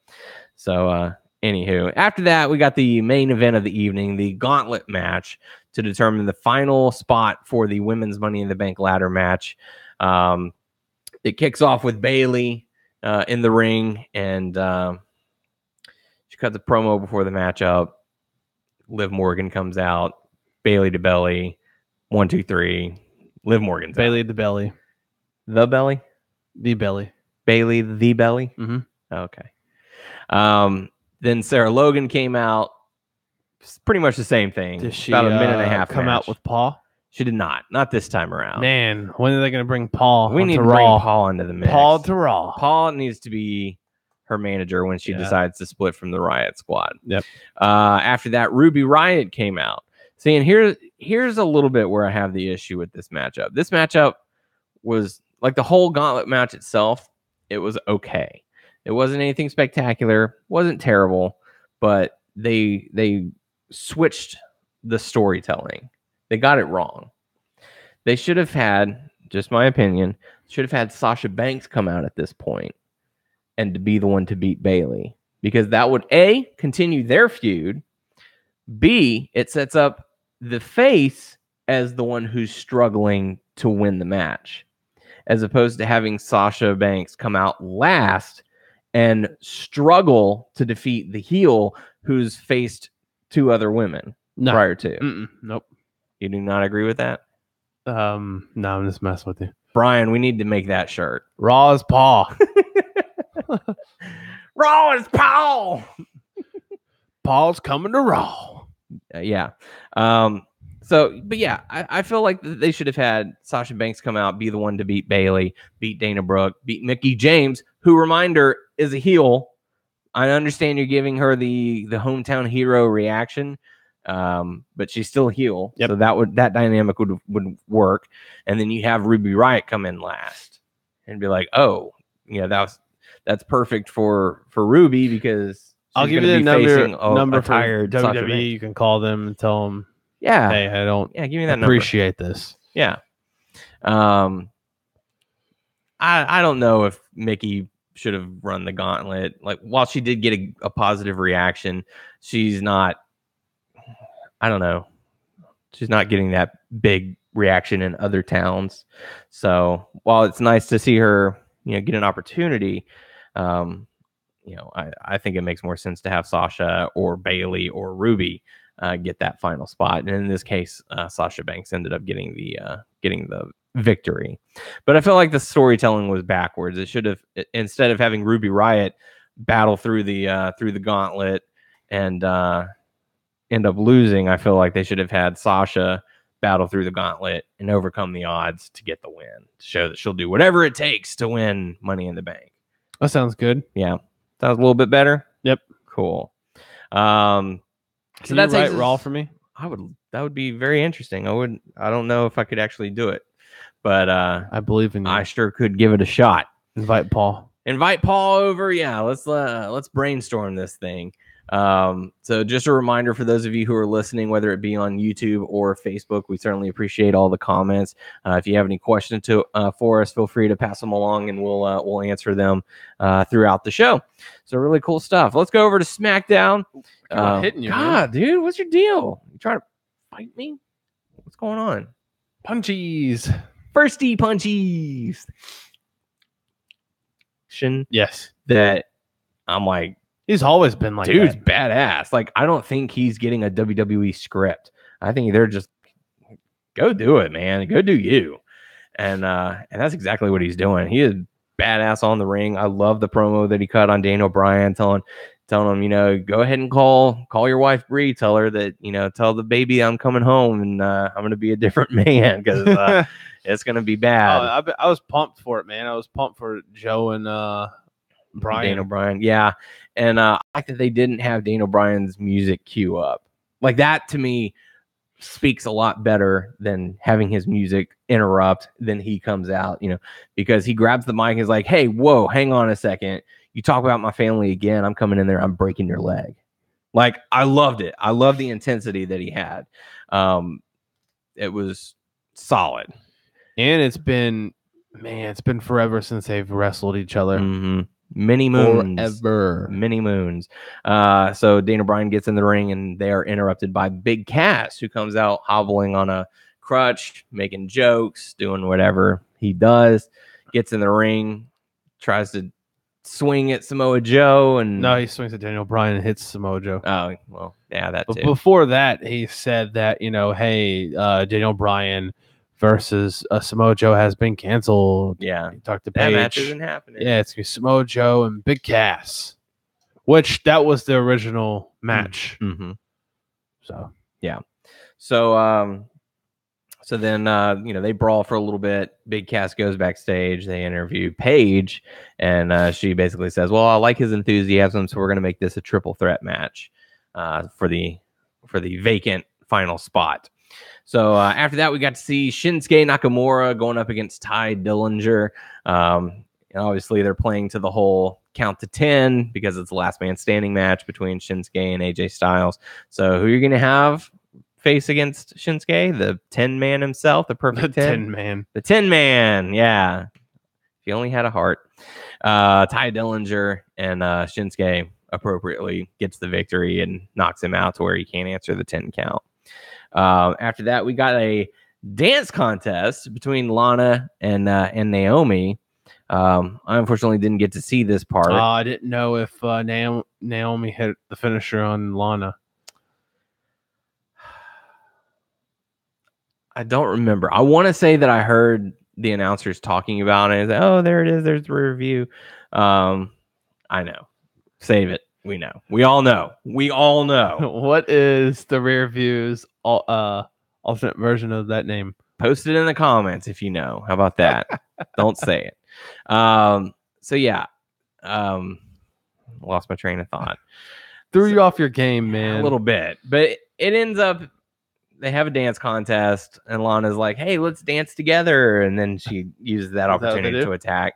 So anywho, after that, we got the main event of the evening, the gauntlet match to determine the final spot for the women's Money in the Bank ladder match. It kicks off with Bayley in the ring, and she cuts a promo before the matchup. Liv Morgan comes out. Bayley to belly. 1, 2, 3. Liv Morgan's Bayley out. the belly. The belly? The belly. Bayley the belly? Mm-hmm. Okay. Then Sarah Logan came out. It's pretty much the same thing. Did she about a minute and a half come match. out with Paul? She did not. Not this time around. Man, when are they going to bring Paul? We need to bring Paul into the mix. Paul to Raw. Paul needs to be her manager when she decides to split from the Riot Squad. Yep. After that, Ruby Riott came out. See, and here's a little bit where I have the issue with this matchup. This matchup was like the whole gauntlet match itself it was okay. It wasn't anything spectacular, wasn't terrible, but they switched the storytelling. They got it wrong. They should have had, just my opinion, should have had Sasha Banks come out at this point and to be the one to beat Bayley, because that would A, continue their feud, B, it sets up the face as the one who's struggling to win the match, as opposed to having Sasha Banks come out last and struggle to defeat the heel who's faced two other women prior to. Nope. You do not agree with that? No, I'm just messing with you. Brian, we need to make that shirt. Raw as Paul. Raw as Paul. Paul's coming to Raw. Yeah. But yeah, I feel like they should have had Sasha Banks come out, be the one to beat Bayley, beat Dana Brooke, beat Mickie James, who, reminder, is a heel. I understand you're giving her the hometown hero reaction, but she's still a heel. Yep. So that dynamic would work. And then you have Ruby Riott come in last and be like, oh, that's perfect for Ruby, because I'll give you the number for WWE. You can call them and tell them, yeah, hey, I don't give me that appreciate number. This. Yeah. I don't know if Mickie should have run the gauntlet. Like, while she did get a positive reaction, she's not, I don't know, she's not getting that big reaction in other towns. So while it's nice to see her, get an opportunity, I think it makes more sense to have Sasha or Bayley or Ruby get that final spot. And in this case, Sasha Banks ended up getting the victory. But I feel like the storytelling was backwards. It should have, instead of having Ruby Riott battle through the gauntlet and end up losing, I feel like they should have had Sasha battle through the gauntlet and overcome the odds to get the win, to show that she'll do whatever it takes to win Money in the Bank. That sounds good. Yeah. Sounds a little bit better. Yep. Cool. So that's Raw for me. That would be very interesting. I don't know if I could actually do it, but I believe in you. I sure could give it a shot. Invite Paul over. Yeah. Let's brainstorm this thing. So just a reminder for those of you who are listening, whether it be on YouTube or Facebook, we certainly appreciate all the comments. If you have any questions for us, feel free to pass them along, and we'll answer them throughout the show. So really cool stuff. Let's go over to SmackDown. Hitting you, God, man. Dude, what's your deal? You trying to fight me? What's going on? Punchies. Firsty punchies. Yes. That I'm like, he's always been like, dude's badass. Like, I don't think he's getting a WWE script. I think they're just, go do it, man. Go do you. And that's exactly what he's doing. He is badass on the ring. I love the promo that he cut on Daniel Bryan, telling him, go ahead and call your wife Bree. Tell her that, tell the baby I'm coming home, and I'm going to be a different man, because it's going to be bad. I was pumped for it, man. I was pumped for Joe and Daniel Bryan. Yeah. And I like that they didn't have Daniel Bryan's music queue up. Like, that to me speaks a lot better than having his music interrupt. Then he comes out, because he grabs the mic and is like, hey, whoa, hang on a second. You talk about my family again, I'm coming in there, I'm breaking your leg. Like, I loved it. I love the intensity that he had. It was solid. And it's been forever since they've wrestled each other. Mm-hmm. Many moons. So Daniel Bryan gets in the ring, and they are interrupted by Big Cass, who comes out hobbling on a crutch, making jokes, doing whatever he does. Gets in the ring, tries to swing at Samoa Joe, and no, he swings at Daniel Bryan and hits Samoa Joe. Oh, well, yeah, that too. But before that, he said that, hey, Daniel Bryan versus Samoa Joe has been canceled. Yeah. He talked to Paige. That match isn't happening. Yeah, it's Samoa Joe and Big Cass, which that was the original match. Mm-hmm. So, yeah. So then, they brawl for a little bit. Big Cass goes backstage. They interview Paige, and she basically says, well, I like his enthusiasm, so we're going to make this a triple threat match for the vacant final spot. So after that, we got to see Shinsuke Nakamura going up against Ty Dillinger. And obviously, they're playing to the whole count to 10 because it's the last man standing match between Shinsuke and AJ Styles. So who are you going to have face against Shinsuke? The 10 man himself, the perfect 10 man. The 10 man. Yeah. If he only had a heart. Ty Dillinger and Shinsuke appropriately gets the victory and knocks him out to where he can't answer the 10 count. After that, we got a dance contest between Lana and Naomi. I unfortunately didn't get to see this part. I didn't know if Naomi hit the finisher on Lana. I don't remember. I want to say that I heard the announcers talking about it. Oh, there it is. There's the review. I know. Save it. We know. We all know. We all know. What is the rear views alternate version of that name? Post it in the comments if you know. How about that? Don't say it. So yeah. Lost my train of thought. Threw you off your game, man. A little bit. But it ends up they have a dance contest and Lana's like, hey, let's dance together. And then she uses that opportunity to attack.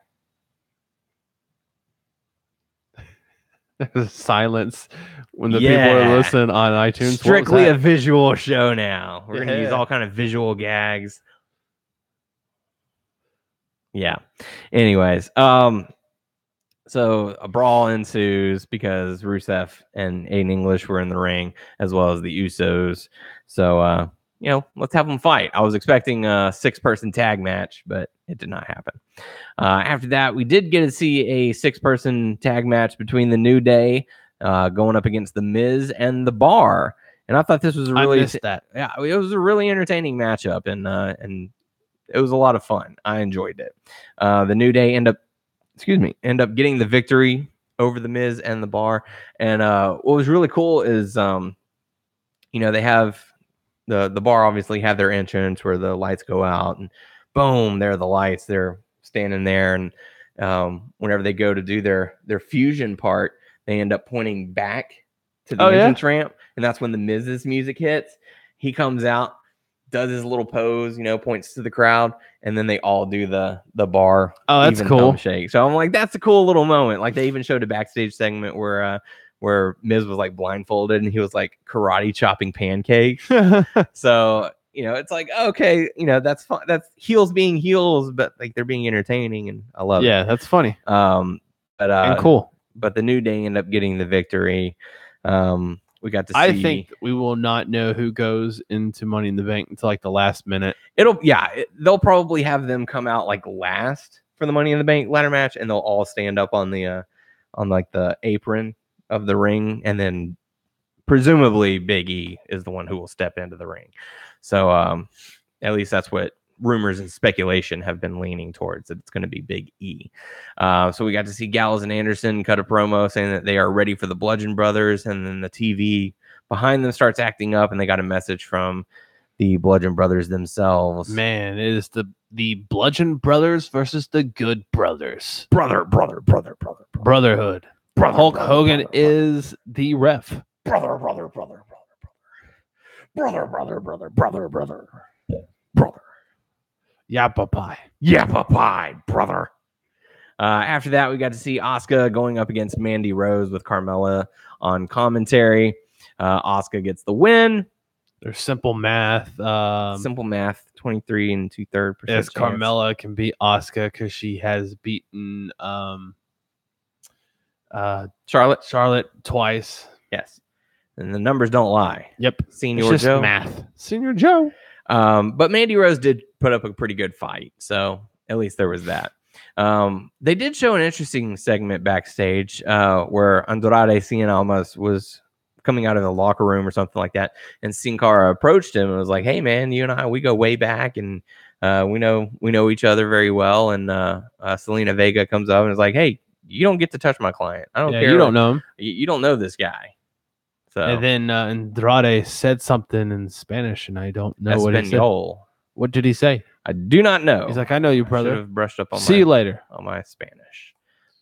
There's silence when the people are listening on iTunes. Strictly a visual show now. We're gonna use all kind of visual gags. Yeah. Anyways, so a brawl ensues because Rusev and Aiden English were in the ring, as well as the Usos. So let's have them fight. I was expecting a 6-person tag match, but it did not happen. After that, we did get to see a 6-person tag match between the New Day going up against the Miz and the Bar. And I thought this was a really it was a really entertaining matchup, and it was a lot of fun. I enjoyed it. The New Day end up getting the victory over the Miz and the Bar. And what was really cool is they have the Bar obviously have their entrance where the lights go out, and boom, there are the lights. They're standing there, and whenever they go to do their fusion part, they end up pointing back to the entrance ramp, and that's when the Miz's music hits. He comes out, does his little pose, points to the crowd, and then they all do the Bar. Oh, that's cool. Shake. So I'm like, that's a cool little moment. Like they even showed a backstage segment where Miz was like blindfolded and he was like karate chopping pancakes. So it's like, okay, that's fun. That's heels being heels, but like they're being entertaining, and I love it. Yeah, that's funny. And cool. But the New Day end up getting the victory. We got to see. I think we will not know who goes into Money in the Bank until like the last minute. They'll probably have them come out like last for the Money in the Bank ladder match, and they'll all stand up on the the apron of the ring, and then presumably Big E is the one who will step into the ring. So at least that's what rumors and speculation have been leaning towards, that it's going to be Big E. So we got to see Gallows and Anderson cut a promo saying that they are ready for the Bludgeon Brothers, and then the TV behind them starts acting up, and they got a message from the Bludgeon Brothers themselves. Man, it is the Bludgeon Brothers versus the Good Brothers. Brotherhood. Hulk Hogan is the ref. Brother. Yappa pie, brother. After that, we got to see Asuka going up against Mandy Rose with Carmella on commentary. Asuka gets the win. There's simple math. 23 and 2/3%. Yes, Carmella can beat Asuka because she has beaten Charlotte twice. Yes, and the numbers don't lie. Yep, Senior Joe. Math. Senior Joe. But Mandy Rose did put up a pretty good fight, so at least there was that. They did show an interesting segment backstage where Andrade Cien Almas was coming out of the locker room or something like that, and Sin Cara approached him and was like, "Hey, man, you and I, we go way back, and we know each other very well." And Selena Vega comes up and is like, "Hey, you don't get to touch my client. I don't care. You don't know him. You don't know this guy." So, and then Andrade said something in Spanish, and I don't know what he said. What did he say? I do not know. He's like, "I know you, brother." I should have brushed up on See you later on my Spanish.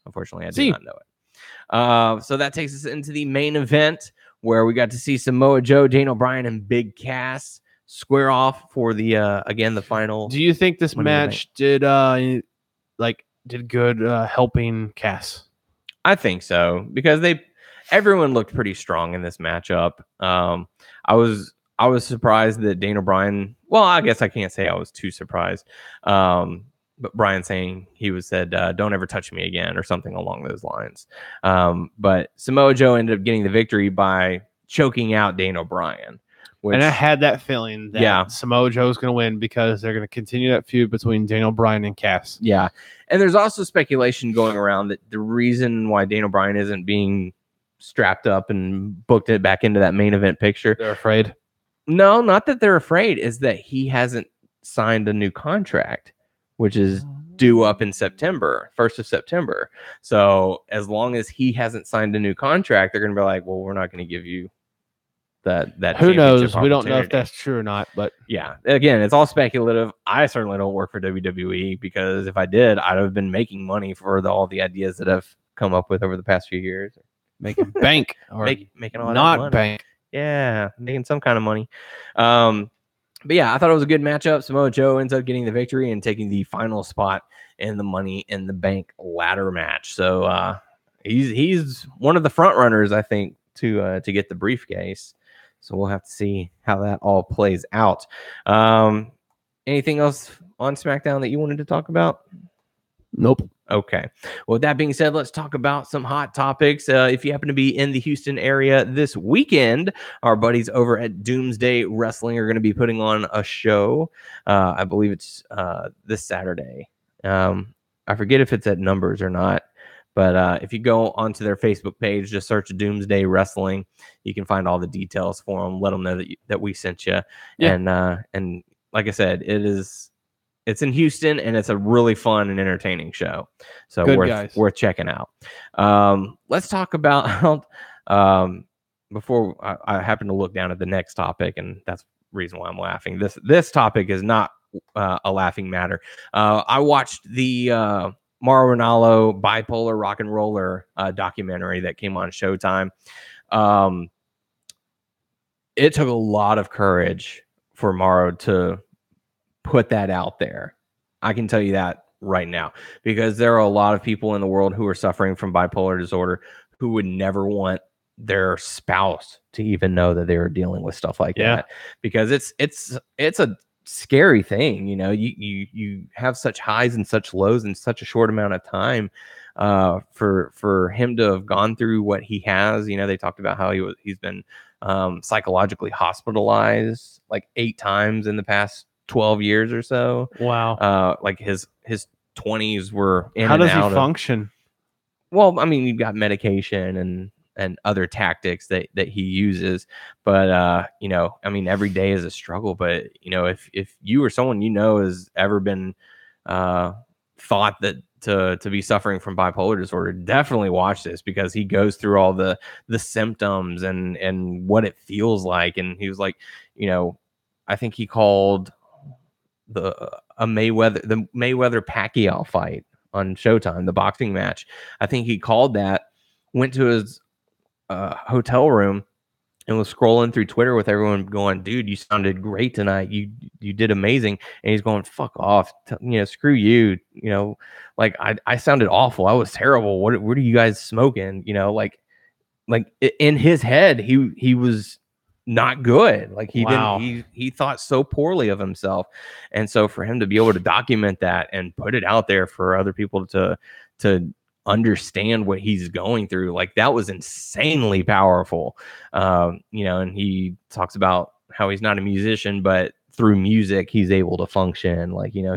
Unfortunately, I do not know it. So that takes us into the main event, where we got to see Samoa Joe, Daniel Bryan, and Big Cass square off for the again the final. Do you think this match did like did good helping Cass. I think so, because everyone looked pretty strong in this matchup. I was surprised that Daniel Bryan. Well, I guess I can't say I was too surprised. But Bryan saying said, "Don't ever touch me again," or something along those lines. But Samoa Joe ended up getting the victory by choking out Daniel Bryan. And I had that feeling that Samoa Joe's going to win because they're going to continue that feud between Daniel Bryan and Cass. Yeah. And there's also speculation going around that the reason why Daniel Bryan isn't being strapped up and booked it back into that main event picture. They're afraid? No, not that they're afraid. Is that he hasn't signed a new contract, which is due up in September, 1st of September. So as long as he hasn't signed a new contract, they're going to be like, well, we're not going to give you that who knows? We don't know if that's true or not, but yeah, again, it's all speculative. I certainly don't work for WWE, because if I did, I'd have been making money for all the ideas that I've come up with over the past few years. Making bank or making all not that money. Bank. Yeah, making some kind of money. But yeah, I thought it was a good matchup. Samoa Joe ends up getting the victory and taking the final spot in the Money in the Bank ladder match. So he's one of the front runners, I think, to get the briefcase. So we'll have to see how that all plays out. Anything else on SmackDown that you wanted to talk about? Nope. Okay. Well, with that being said, let's talk about some hot topics. If you happen to be in the Houston area this weekend, our buddies over at Doomsday Wrestling are going to be putting on a show. I believe it's this Saturday. I forget if it's at Numbers or not. But if you go onto their Facebook page, just search Doomsday Wrestling. You can find all the details for them. Let them know that we sent you. Yeah. And like I said, it's in Houston, and it's a really fun and entertaining show. So worth checking out. Let's talk about before I happen to look down at the next topic, and that's the reason why I'm laughing. This topic is not a laughing matter. I watched the Mauro Ranallo bipolar rock and roller documentary that came on Showtime. It took a lot of courage for Mauro to put that out there. I can tell you that right now, because there are a lot of people in the world who are suffering from bipolar disorder who would never want their spouse to even know that they were dealing with stuff like that, because it's a scary thing. You know, you have such highs and such lows in such a short amount of time. For him to have gone through what he has, you know, they talked about how he's been psychologically hospitalized like 8 times in the past 12 years or so. Wow. Like his 20s were in. How does he function? Well, I mean, you've got medication and other tactics that he uses, but you know, I mean, every day is a struggle. But you know, if you or someone you know has ever been thought that to be suffering from bipolar disorder, definitely watch this, because he goes through all the symptoms and what it feels like. And he was like, you know, I think he called the Mayweather Pacquiao fight on Showtime, the boxing match. I think he called that, went to his hotel room and was scrolling through Twitter with everyone going, dude, you sounded great tonight. You did amazing. And he's going, fuck off. You know, screw you. You know, like I sounded awful. I was terrible. What are you guys smoking? You know, like in his head, he was not good. Like he thought so poorly of himself. And so for him to be able to document that and put it out there for other people to understand what he's going through, like, that was insanely powerful. You know, and he talks about how he's not a musician, but through music he's able to function. Like, you know,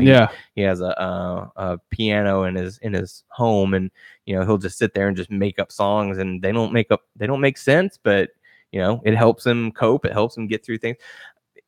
he has a piano in his home, and you know, he'll just sit there and just make up songs, and they don't make sense, but you know, it helps him cope. It helps him get through things.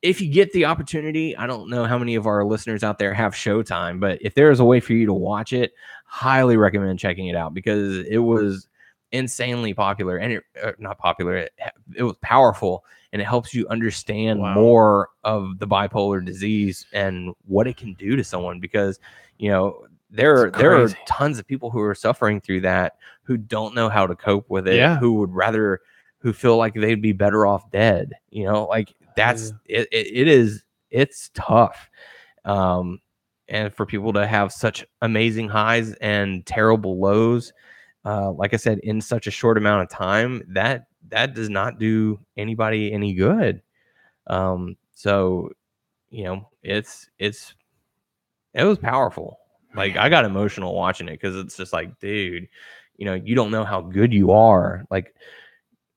If you get the opportunity, I don't know how many of our listeners out there have Showtime, but if there is a way for you to watch it, highly recommend checking it out, because it was insanely popular. And not popular, it was powerful, and it helps you understand more of the bipolar disease and what it can do to someone. Because, you know, there are tons of people who are suffering through that, who don't know how to cope with it, who feel like they'd be better off dead. You know, like, that's it's tough. and for people to have such amazing highs and terrible lows, like I said, in such a short amount of time, that does not do anybody any good. So, you know, it was powerful. Like, I got emotional watching it because it's just like, dude, you know, you don't know how good you are. Like,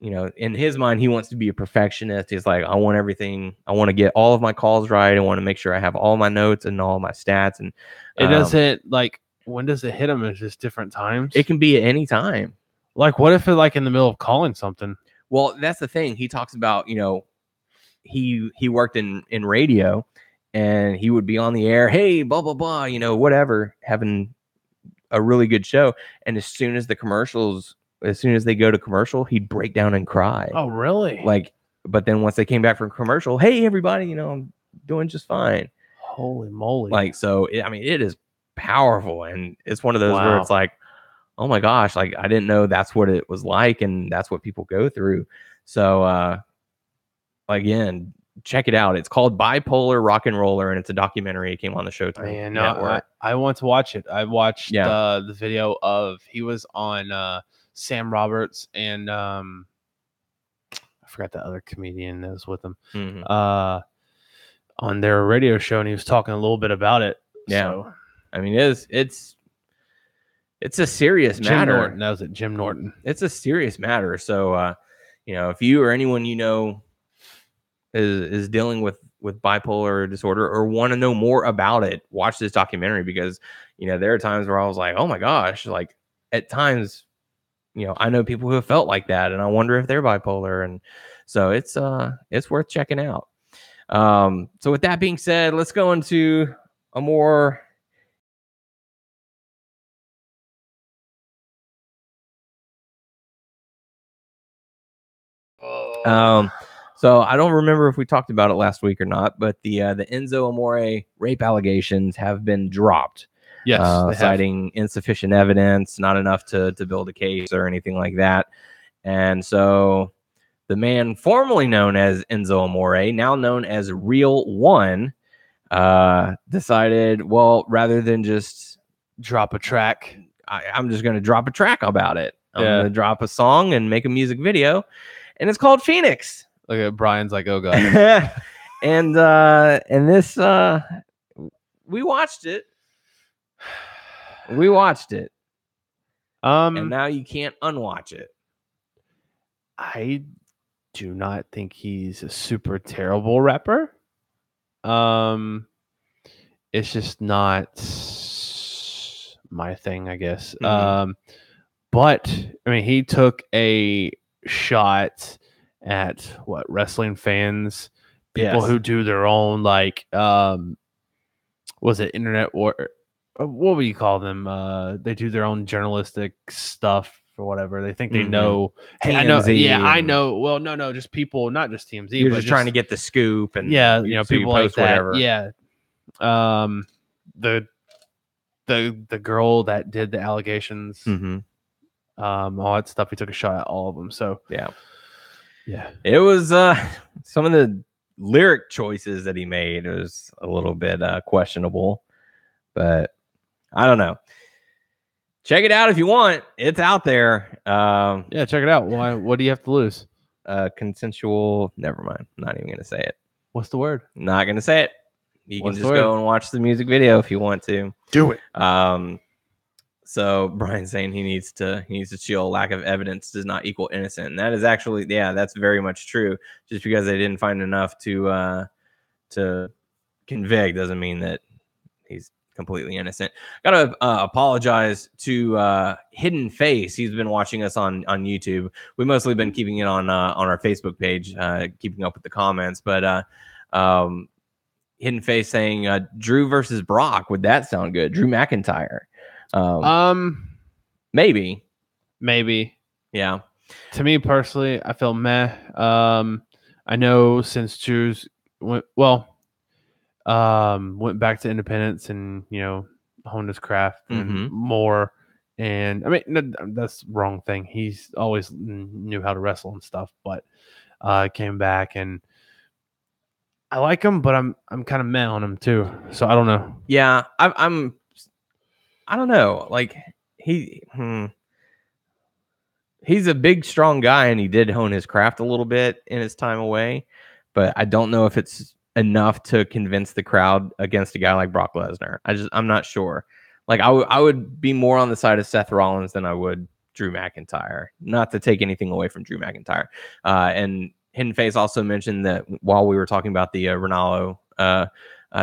you know, in his mind, he wants to be a perfectionist. He's like, I want everything. I want to get all of my calls right. I want to make sure I have all my notes and all my stats. And it doesn't, like, when does it hit him? It's just different times. It can be at any time. Like, what if it, like, in the middle of calling something? Well, that's the thing. He talks about, you know, he worked in radio, and he would be on the air, hey, blah, blah, blah, you know, whatever, having a really good show. And as soon as they go to commercial, he'd break down and cry. Oh, really? Like, but then once they came back from commercial, hey, everybody, you know, I'm doing just fine. Holy moly. Like, so, it is powerful. And it's one of those where it's like, oh my gosh, like, I didn't know that's what it was like. And that's what people go through. So, again, check it out. It's called Bipolar Rock and Roller, and it's a documentary. It came on the Showtime network. I want to watch it. I watched the video of, he was on Sam Roberts and I forgot the other comedian that was with him on their radio show, and he was talking a little bit about it. Yeah, so, I mean, it's a serious matter. Norton, that was it, Jim Norton. It's a serious matter. So, you know, if you or anyone you know is dealing with bipolar disorder or want to know more about it, watch this documentary, because, you know, there are times where I was like, oh my gosh, like, at times, you know, I know people who have felt like that, and I wonder if they're bipolar. And so it's worth checking out. So with that being said, let's go into a more so I don't remember if we talked about it last week or not, but the Enzo Amore rape allegations have been dropped. Yes, citing insufficient evidence, not enough to build a case or anything like that. And so the man formerly known as Enzo Amore, now known as Real One, decided, well, rather than just drop a track, I'm just going to drop a track about it. I'm going to drop a song and make a music video, and it's called Phoenix. Look at Brian's like, oh god. And this we watched it. And now you can't unwatch it. I do not think he's a super terrible rapper. It's just not my thing, I guess. Mm-hmm. But I mean, he took a shot at wrestling fans, people who do their own, like, was it internet war? What would you call them? They do their own journalistic stuff or whatever. They think they know. Hey, I know. Yeah, I know. Well, no, just people, not just TMZ. You're just trying to get the scoop, and you know, people like that. Whatever. Yeah. The girl that did the allegations, all that stuff. He took a shot at all of them. So yeah, it was some of the lyric choices that he made was a little bit questionable, but I don't know. Check it out if you want. It's out there. Yeah, check it out. Why? What do you have to lose? Consensual. Never mind. I'm not even going to say it. What's the word? Not going to say it. You can just go and watch the music video if you want to. Do it. So Brian's saying he needs to chill. Lack of evidence does not equal innocent. And that is actually, that's very much true. Just because they didn't find enough to convict doesn't mean that he's completely innocent. Gotta apologize to Hidden Face. He's been watching us on YouTube. We've mostly been keeping it on our Facebook page, keeping up with the comments. But Hidden Face saying Drew versus Brock. Would that sound good? Drew McIntyre. Maybe. Yeah. To me personally, I feel meh. I know since Drew's went back to independence and, you know, honed his craft and more. And I mean, that's the wrong thing. He's always knew how to wrestle and stuff, but came back and I like him, but I'm kind of meh on him too. So I don't know. Yeah, I don't know. Like he's a big, strong guy, and he did hone his craft a little bit in his time away. But I don't know if it's enough to convince the crowd against a guy like Brock Lesnar. I'm not sure. Like I would be more on the side of Seth Rollins than I would Drew McIntyre. Not to take anything away from Drew McIntyre. And Hidden Face also mentioned that while we were talking about the Ronaldo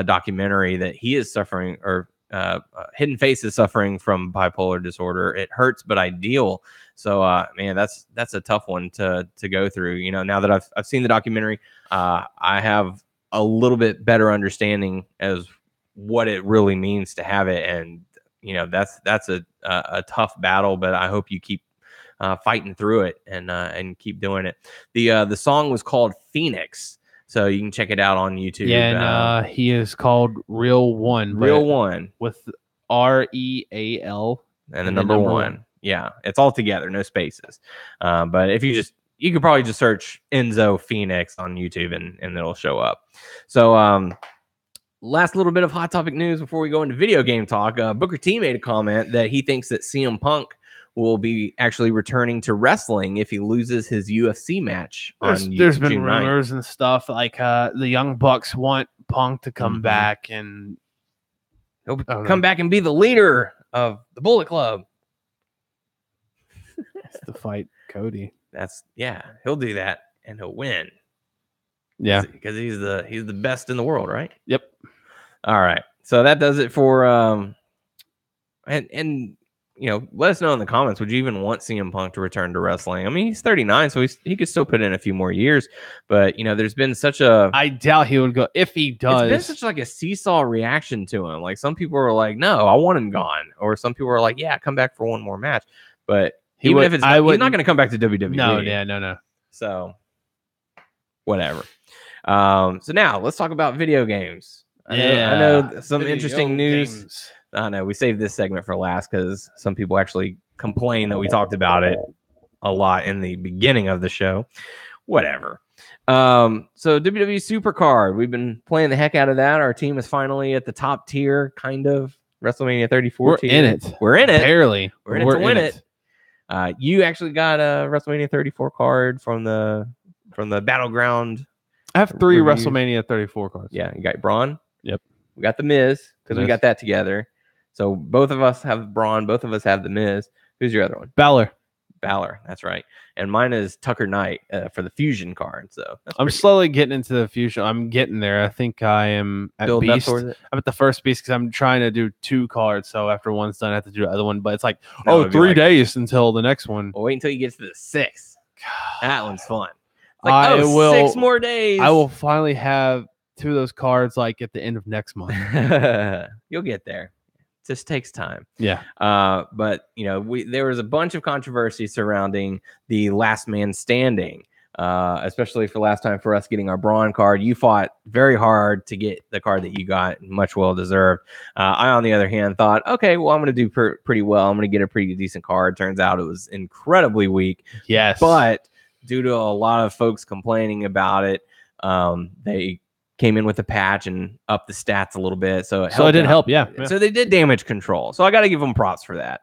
documentary, that he is suffering, or Hidden Face is suffering from bipolar disorder. It hurts, but ideal. So, man, that's a tough one to go through. You know, now that I've seen the documentary, I have a little bit better understanding as what it really means to have it, and you know, that's a tough battle. But I hope you keep fighting through it and keep doing it. The song was called Phoenix, so you can check it out on YouTube. Yeah, and he is called Real One. Real One with REAL and the number one. Yeah, it's all together, no spaces. But if you could probably just search Enzo Phoenix on YouTube and it'll show up. So last little bit of hot topic news before we go into video game talk. Booker T made a comment that he thinks that CM Punk will be actually returning to wrestling if he loses his UFC match. There's been rumors and stuff like the Young Bucks want Punk to come back, and he'll come back and be the leader of the Bullet Club. To fight Cody. He'll do that and he'll win. Yeah, because he's the best in the world, right? Yep. All right, so that does it for and you know, let us know in the comments. Would you even want CM Punk to return to wrestling? I mean, he's 39, so he could still put in a few more years. But you know, there's been such a I doubt he would go if he does. It's been such like a seesaw reaction to him. Like some people are like, no, I want him gone, or some people are like, yeah, come back for one more match. But he's not going to come back to WWE. No. So whatever. So now let's talk about video games. I know some interesting news. I know we saved this segment for last because some people actually complain that we talked about it a lot in the beginning of the show. Whatever. So WWE Supercard, we've been playing the heck out of that. Our team is finally at the top tier, kind of WrestleMania 34. We're in it. Barely. We're in it to win it. You actually got a WrestleMania 34 card from the Battleground. I have 3 WrestleMania 34 cards. Yeah, you got Braun. Yep. We got the Miz because we got that together. So both of us have Braun. Both of us have the Miz. Who's your other one? Balor. That's right. And mine is Tucker Knight for the Fusion card. So I'm slowly getting into the Fusion. I'm getting there. I think I am at Beast. I'm at the first Beast because I'm trying to do 2 cards. So after one's done, I have to do the other one. But it's like, 3 days until the next one. Well, wait until you get to the 6th. That one's fun. Like, 6 more days. I will finally have 2 of those cards like at the end of next month. You'll get there. It just takes time. Yeah. But you know, there was a bunch of controversy surrounding the last man standing, especially for last time for us getting our Braun card. You fought very hard to get the card that you got, much well deserved. I, on the other hand, thought, okay, well, I'm going to do pretty well. I'm going to get a pretty decent card. Turns out it was incredibly weak. Yes. But due to a lot of folks complaining about it, they came in with a patch and upped the stats a little bit. So it did help. Yeah. So they did damage control. So I got to give them props for that.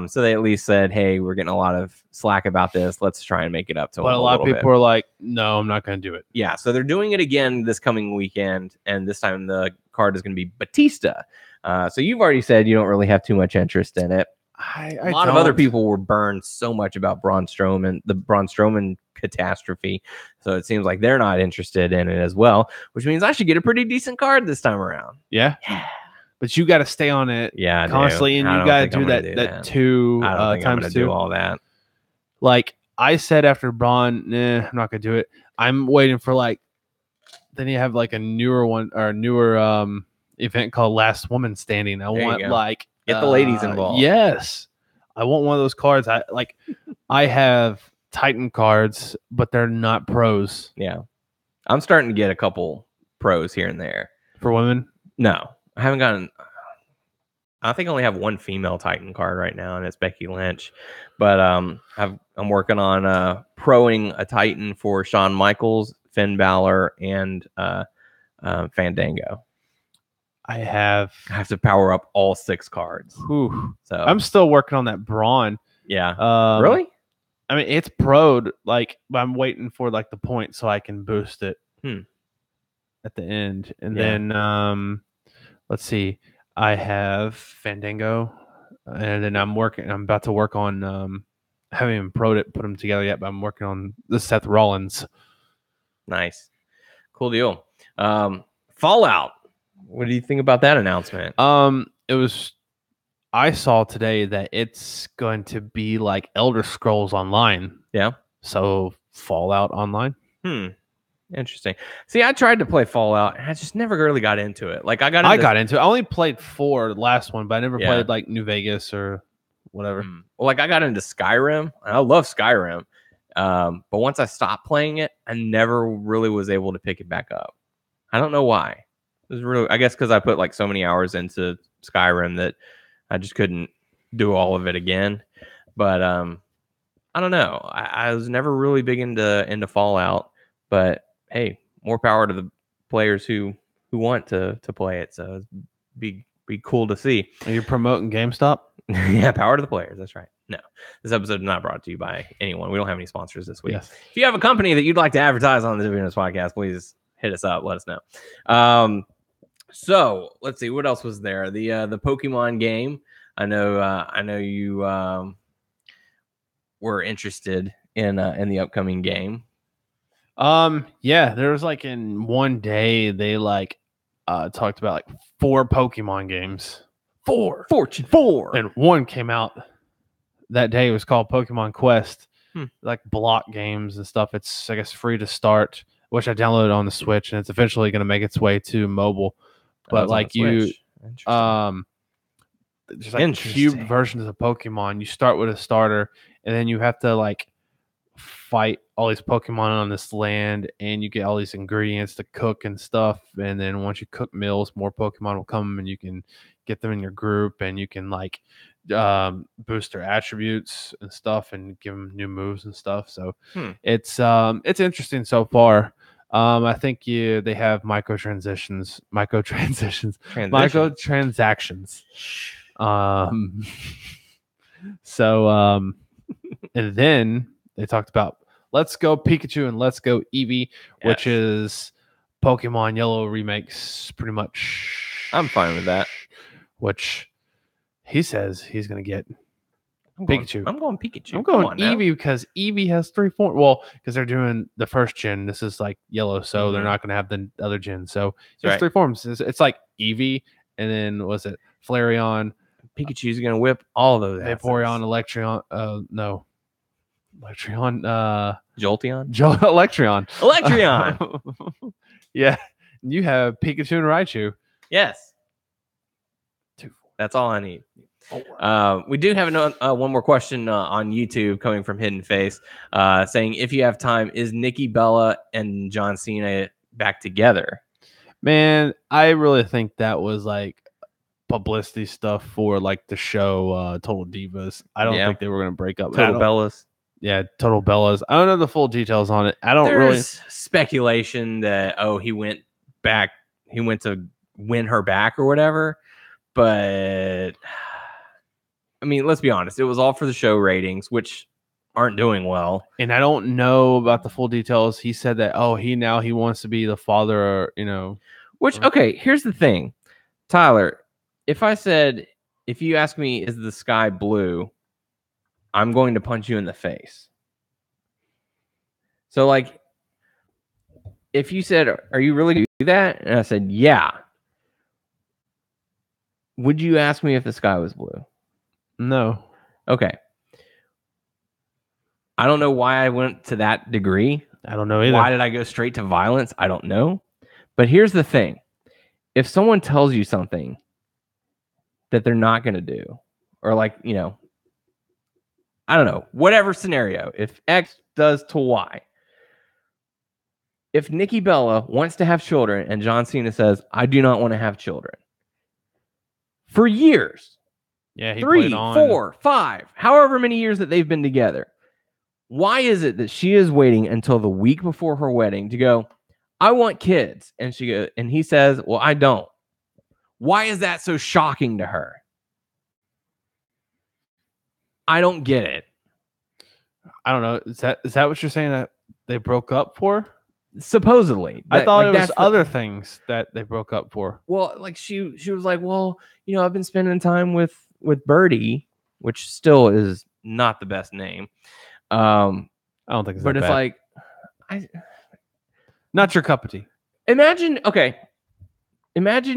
So they at least said, hey, we're getting a lot of slack about this. Let's try and make it up to them. But a lot of people are like, no, I'm not going to do it. Yeah. So they're doing it again this coming weekend. And this time the card is going to be Batista. So you've already said you don't really have too much interest in it. A lot of other people were burned so much about Braun Strowman catastrophe. So it seems like they're not interested in it as well, which means I should get a pretty decent card this time around. Yeah. But you got to stay on it constantly, and you got to do that 2 I don't think I'm going to do all that. Like I said after Braun, I'm not going to do it. I'm waiting for then you have like a newer one or a newer event called Last Woman Standing. I want get the ladies involved. Yes. I want one of those cards. I have Titan cards, but they're not pros. Yeah. I'm starting to get a couple pros here and there. For women? No. I haven't gotten I think I only have one female Titan card right now, and it's Becky Lynch. But I'm working on proing a Titan for Shawn Michaels, Finn Balor, and Fandango. I have to power up all 6 cards. Whew. So I'm still working on that Brawn. Yeah. Really? I mean, it's pro'd. Like, I'm waiting for like the point so I can boost it at the end, and then let's see. I have Fandango, and then I'm about to work on. I haven't even pro'd it, put them together yet, but I'm working on the Seth Rollins. Nice, cool deal. Fallout. What do you think about that announcement? I saw today that it's going to be like Elder Scrolls Online. Yeah. So Fallout Online. Interesting. See, I tried to play Fallout and I just never really got into it. Like I got into it. I only played 4 the last one, but I never played like New Vegas or whatever. Well, like I got into Skyrim. And I love Skyrim. But once I stopped playing it, I never really was able to pick it back up. I don't know why. It was really, I guess because I put like so many hours into Skyrim that I just couldn't do all of it again. But I don't know. I was never really big into Fallout. But hey, more power to the players who want to play it. So it'd be cool to see. Are you promoting GameStop? Yeah, power to the players. That's right. No, this episode is not brought to you by anyone. We don't have any sponsors this week. Yes. If you have a company that you'd like to advertise on the WNS podcast, please hit us up. Let us know. So let's see what else was there. The Pokemon game. I know you were interested in the upcoming game. Yeah, there was like in one day they like talked about like 4 Pokemon games. 4 Fortune 4. And one came out that day. It was called Pokemon Quest. Like block games and stuff. It's I guess free to start, which I downloaded on the Switch, and it's eventually going to make its way to mobile. But like you just like cube versions of Pokemon. You start with a starter, and then you have to like fight all these Pokemon on this land, and you get all these ingredients to cook and stuff. And then once you cook meals, more Pokemon will come, and you can get them in your group, and you can like boost their attributes and stuff, and give them new moves and stuff. So it's interesting so far. I think they have microtransactions. So and then they talked about Let's Go Pikachu and Let's Go Eevee, which is Pokemon Yellow remakes, pretty much. I'm fine with that. Which he says he's going to get Pikachu. I'm going Pikachu. I'm going Eevee because Eevee has 3 forms. Well, because they're doing the first gen. This is like Yellow, so they're not going to have the other gen. So it's 3 forms. It's like Eevee, and then was it Flareon? Pikachu's going to whip all those. Vaporeon, Electrion. No. Electrion. Jolteon? Electrion. Yeah. You have Pikachu and Raichu. Yes. 2. That's all I need. We do have one more question on YouTube coming from Hidden Face saying, if you have time, is Nikki Bella and John Cena back together? Man, I really think that was like publicity stuff for like the show Total Divas. I don't think they were going to break up. Total Bellas. Yeah, Total Bellas. I don't know the full details on it. There's speculation that he went to win her back or whatever. But I mean, let's be honest. It was all for the show ratings, which aren't doing well. And I don't know about the full details. He said that he wants to be the father, Which here's the thing, Tyler. If you ask me, is the sky blue? I'm going to punch you in the face. So, like, if you said, are you really going to do that? And I said, yeah. Would you ask me if the sky was blue? No. Okay. I don't know why I went to that degree. I don't know either. Why did I go straight to violence? I don't know. But here's the thing. If someone tells you something that they're not going to do, or like, I don't know, whatever scenario, if X does to Y, if Nikki Bella wants to have children and John Cena says, I do not want to have children, for years, he 3, 4, 5, however many years that they've been together, why is it that she is waiting until the week before her wedding to go, I want kids. And he says, well, I don't. Why is that so shocking to her? I don't get it. I don't know. Is that what you're saying that they broke up for? Supposedly. I thought it was other things that they broke up for. Well, like she was like, well, I've been spending time with Birdie, which still is not the best name. I don't think it's but that it's bad. like not your cup of tea. Imagine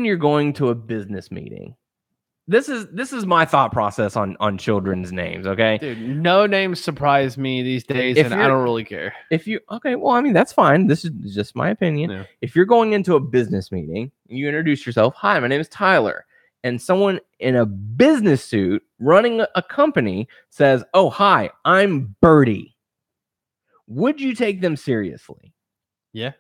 you're going to a business meeting. This is my thought process on children's names, okay? Dude, no names surprise me these days, and I don't really care. Well, I mean, that's fine. This is just my opinion. Yeah. If you're going into a business meeting, you introduce yourself. Hi, my name is Tyler. And someone in a business suit running a company says, oh, hi, I'm Birdie. Would you take them seriously? Yeah.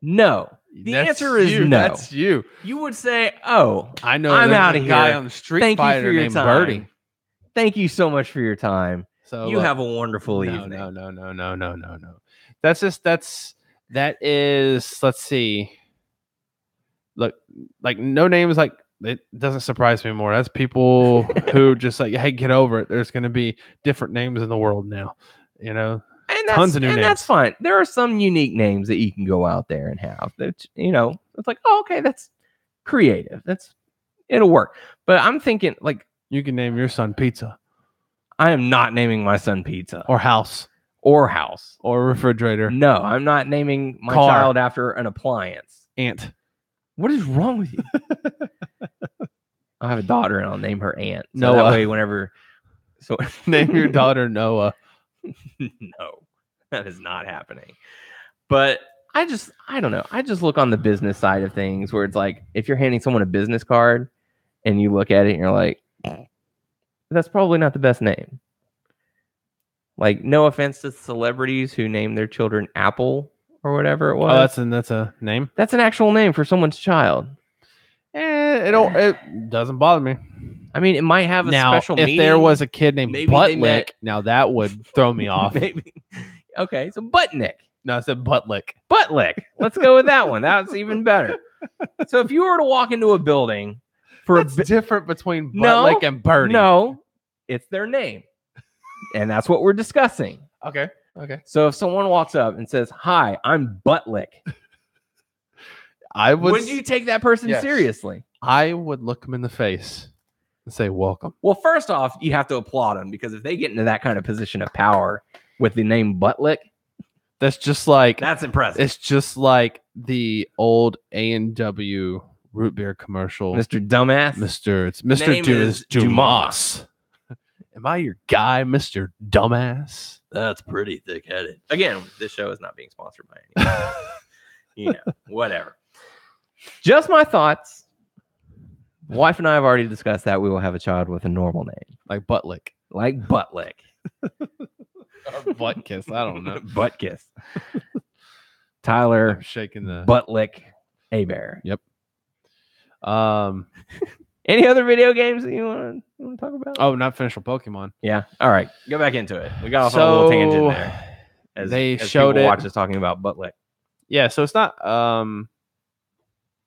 No. The answer is no. That's you. You would say, "Oh, I know. I'm out of here." Guy on the street. Thank you for your named time. Birdie. Thank you so much for your time. So you have a wonderful evening. No. That is. Let's see. Look, like no names. Like it doesn't surprise me more. That's people who just like, hey, get over it. There's going to be different names in the world now. And tons of new names. That's fine. There are some unique names that you can go out there and have. That it's like, oh, okay, that's creative. It'll work. But I'm thinking, like, you can name your son Pizza. I am not naming my son Pizza or House or refrigerator. No, I'm not naming my child after an appliance. Ant. What is wrong with you? I have a daughter, and I'll name her Ant. So Noah. That way, whenever, name your daughter Noah. No, that is not happening. But I don't know. I just look on the business side of things where it's like, if you're handing someone a business card and you look at it and you're like, that's probably not the best name. Like, no offense to celebrities who name their children Apple or whatever it was. Oh, that's a name? That's an actual name for someone's child. It doesn't bother me. I mean, it might have a special meaning. If there was a kid named Buttlick, now that would throw me off. Maybe. Okay, so Buttnick. No, I said Buttlick. Buttlick. Let's go with that one. That's even better. So if you were to walk into a building for different between Buttlick and Birdie. No, it's their name. And that's what we're discussing. Okay. So if someone walks up and says, hi, I'm Buttlick. Would you take that person seriously? I would look them in the face and say, welcome. Well, first off, you have to applaud them, because if they get into that kind of position of power with the name Buttlick, that's impressive. It's just like the old A&W root beer commercial. Mr. Dumbass. It's Mr. Dumas. Am I your guy, Mr. Dumbass? That's pretty thick-headed. Again, this show is not being sponsored by anyone. Whatever. Just my thoughts. Wife and I have already discussed that we will have a child with a normal name. Like Buttlick. Or Butt Kiss. I don't know. Butt Kiss. Tyler. I'm shaking the Buttlick Abear. Yep. Any other video games that you want to talk about? Oh, not finished with Pokemon. Yeah. All right. Go back into it. We got off on a little tangent there. They showed it. Watch us talking about Buttlick. Yeah. So it's not.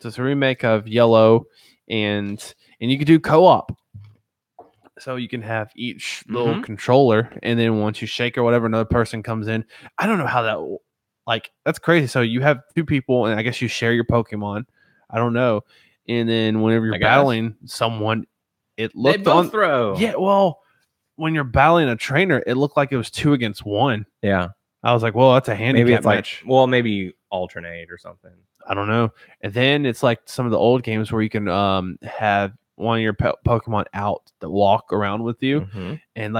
It's a remake of Yellow, and you can do co-op. So you can have each little controller, and then once you shake or whatever, another person comes in. I don't know how that. That's crazy. So you have two people, and I guess you share your Pokemon. I don't know. And then whenever you're battling someone, it looked throw. Yeah, well, when you're battling a trainer, it looked like it was 2 against 1. Yeah. I was like, well, that's a handicap match. Maybe alternate or something. I don't know. And then it's like some of the old games where you can have one of your Pokemon out that walk around with you, and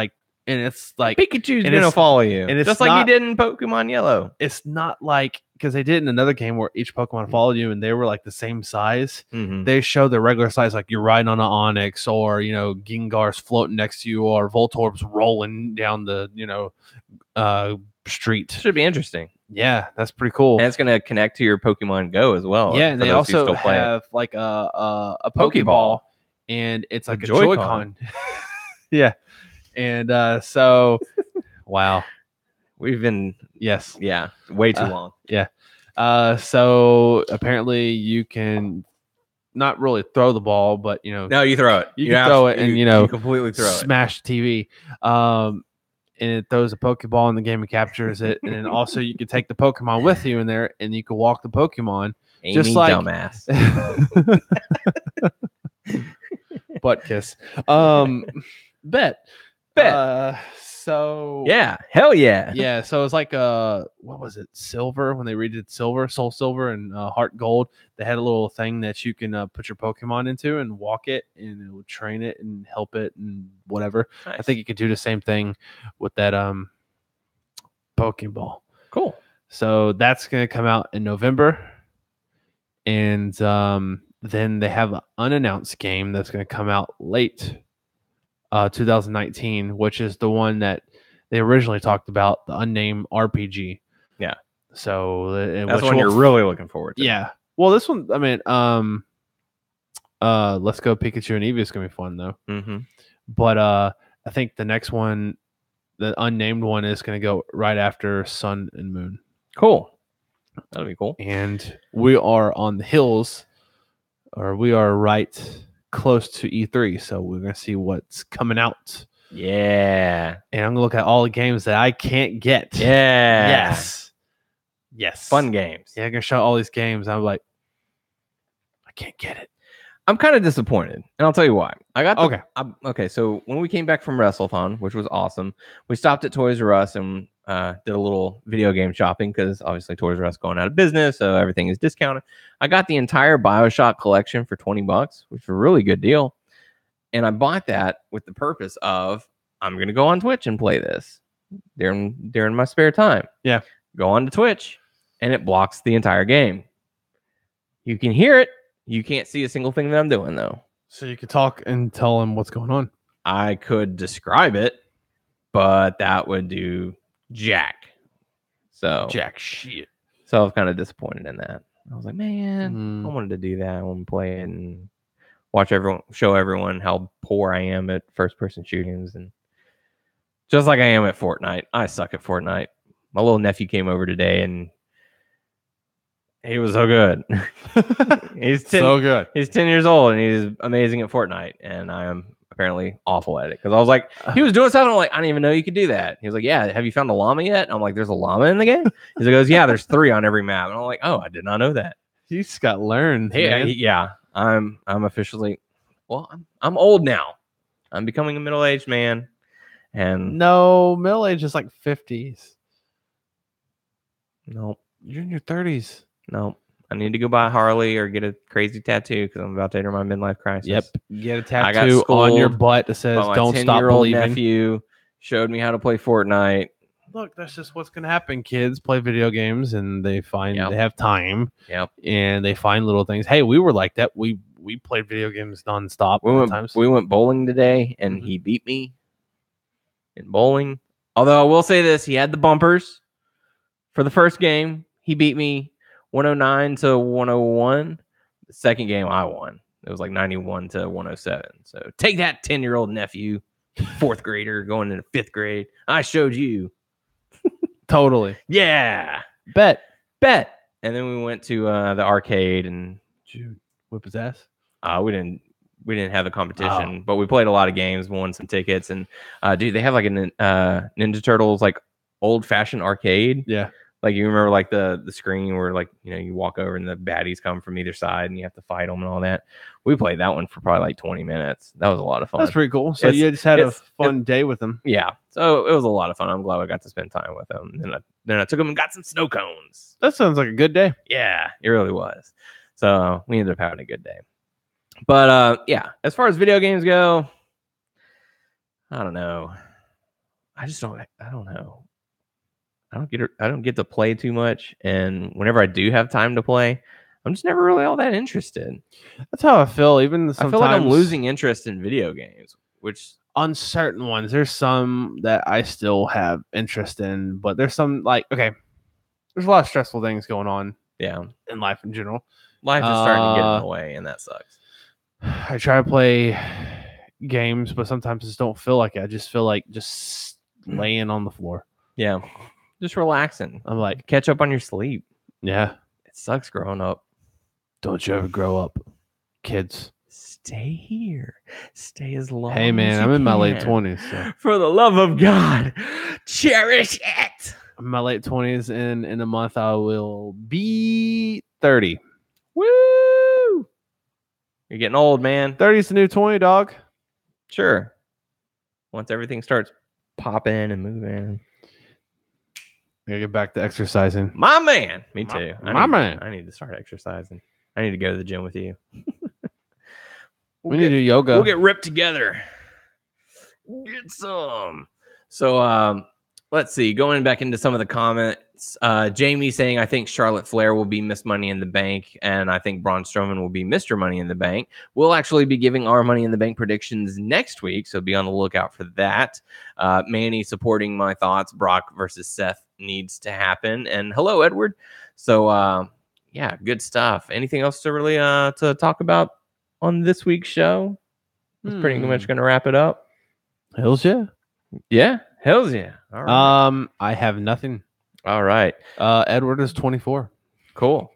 it's like Pikachu's gonna follow you, and it's just like you did in Pokemon Yellow. It's not like, because they did in another game where each Pokemon followed you and they were like the same size. They show the regular size, like you're riding on an Onix, or Gengar's floating next to you, or Voltorb's rolling down the street. Should be interesting. Yeah, that's pretty cool. And it's gonna connect to your Pokemon Go as well. Yeah, and they also have like a Pokeball, and it's like a Joy-Con. Yeah. And so, wow, we've been way too long. Yeah. So apparently you can not really throw the ball, but No, you throw it. You can throw it, and you completely throw smash the TV. And it throws a Pokeball in the game and captures it. And then also you can take the Pokemon with you in there, and you can walk the Pokemon. Amy, just like dumbass. Butt kiss. Bet. So yeah, hell yeah. Yeah, so it's like what was it? Silver, when they redid Silver, Soul Silver, and Heart Gold. They had a little thing that you can put your Pokemon into and walk it, and it will train it and help it and whatever. Nice. I think you could do the same thing with that Pokeball. Cool. So that's gonna come out in November, and then they have an unannounced game that's gonna come out late 2019, which is the one that they originally talked about, the unnamed RPG. Yeah. So that's one you're really looking forward to. Yeah. Well, this one, I mean, Let's Go Pikachu and Eevee is gonna be fun though. Mm-hmm. But I think the next one, the unnamed one, is gonna go right after Sun and Moon. Cool. That'll be cool. And we are on the hills, or we are right close to E3, so we're gonna see what's coming out. Yeah. And I'm gonna look at all the games that I can't get. Yeah. Yes. Fun games. Yeah, I'm gonna show all these games. I'm like, I can't get it. I'm kind of disappointed, and I'll tell you why. I got okay. So when we came back from WrestleThon, which was awesome, we stopped at Toys R Us and did a little video game shopping because obviously Toys R Us going out of business, so everything is discounted. I got the entire BioShock collection for $20, which was a really good deal. And I bought that with the purpose of I'm going to go on Twitch and play this during my spare time. Yeah. Go on to Twitch, and it blocks the entire game. You can hear it. You can't see a single thing that I'm doing, though. So you could talk and tell them what's going on. I could describe it, but that would do jack. Jack shit. So I was kind of disappointed in that. I was like, man, I wanted to do that. I want to play it and show everyone how poor I am at first-person shootings, and just like I am at Fortnite, I suck at Fortnite. My little nephew came over today, and he was so good. He's 10, so good. He's 10 years old, and he's amazing at Fortnite, and I am apparently awful at it because I was like, he was doing something. I'm like, I didn't even know you could do that. He was like, yeah, have you found a llama yet? And I'm like, there's a llama in the game? He goes, yeah, there's 3 on every map. And I'm like, oh, I did not know that. You just got learned. Yeah. I'm officially, well, I'm old now. I'm becoming a middle-aged man. And no, middle age is like 50s. Nope. You're in your 30s. Nope. I need to go buy a Harley or get a crazy tattoo because I'm about to enter my midlife crisis. Yep. Get a tattoo on your butt that says "Don't stop believing." Nephew showed me how to play Fortnite. Look, that's just what's gonna happen. Kids play video games and they find they have time. Yep. And they find little things. Hey, we were like that. We played video games nonstop. We went bowling today, and he beat me in bowling. Although I will say this, he had the bumpers for the first game. He beat me 109 to 101. The second game I won. It was like 91 to 107. So take that, 10-year-old nephew, 4th grader going into 5th grade. I showed you. Totally. Yeah. Bet. And then we went to the arcade and whip his ass. We didn't have the competition, but we played a lot of games, won some tickets, and dude, they have like a Ninja Turtles like old fashioned arcade. Yeah. Like you remember like the screen where like, you walk over and the baddies come from either side and you have to fight them and all that. We played that one for probably like 20 minutes. That was a lot of fun. That's pretty cool. So you just had a fun day with them. Yeah. So it was a lot of fun. I'm glad I got to spend time with them. And then I took them and got some snow cones. That sounds like a good day. Yeah, it really was. So we ended up having a good day. But yeah, as far as video games go, I don't know. I don't know. I don't get to play too much, and whenever I do have time to play, I'm just never really all that interested. That's how I feel. Even sometimes I feel like I'm losing interest in video games, which on certain ones, there's some that I still have interest in, but there's some there's a lot of stressful things going on. Yeah, in life in general. Life is starting to get in the way, and that sucks. I try to play games, but sometimes I just don't feel like it. I just feel like just laying on the floor. Yeah. Just relaxing. I'm like, catch up on your sleep. Yeah. sucks growing up. Don't you ever grow up, kids. Stay here. Stay as long Hey, man, as you I'm in my late can. 20s. So. For the love of God, cherish it. I'm in my late 20s, and in a month I will be 30. Woo! You're getting old, man. 30's the new 20, dog. Sure. Once everything starts popping and moving. I gotta get back to exercising. My man. Me too. My man. I need to start exercising. I need to go to the gym with you. We need to do yoga. We'll get ripped together. Get some. So let's see. Going back into some of the comments, Jamie saying, I think Charlotte Flair will be Miss Money in the Bank, and I think Braun Strowman will be Mr. Money in the Bank. We'll actually be giving our Money in the Bank predictions next week, so be on the lookout for that. Manny supporting my thoughts. Brock versus Seth needs to happen. And hello, Edward. So, yeah, good stuff. Anything else to really to talk about on this week's show? That's pretty much going to wrap it up. Hells yeah. Yeah, hells yeah. All right. I have nothing. All right. Edward is 24. Cool.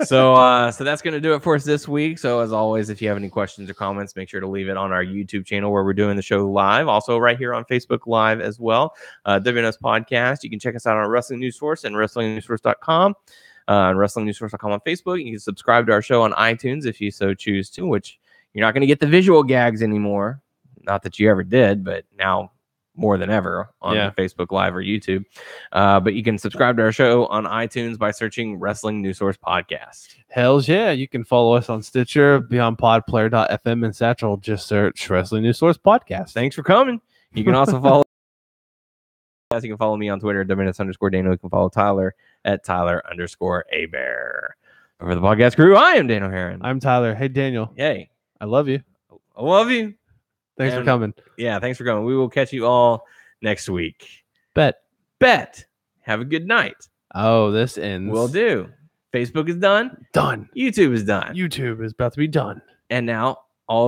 So that's going to do it for us this week. So as always, if you have any questions or comments, make sure to leave it on our YouTube channel where we're doing the show live. Also right here on Facebook Live as well. WNS Podcast. You can check us out on Wrestling News Source and WrestlingNewsSource.com. And WrestlingNewsSource.com on Facebook. You can subscribe to our show on iTunes if you so choose to, which you're not going to get the visual gags anymore. Not that you ever did, but now more than ever on Facebook Live or YouTube. But you can subscribe to our show on iTunes by searching Wrestling News Source Podcast. Hells yeah. You can follow us on Stitcher, BeyondPodPlayer.fm, and Satchel. Just search Wrestling News Source Podcast. Thanks for coming. You can also follow you can follow me on Twitter at WNS_Dano. You can follow Tyler at Tyler_Abear. For the podcast crew, I am Dano Heron. I'm Tyler. Hey, Daniel. Hey. I love you. I love you. Thanks for coming. Yeah, thanks for coming. We will catch you all next week. Bet. Have a good night. Oh, this ends. Will do. Facebook is done. Done. YouTube is done. YouTube is about to be done. And now all of the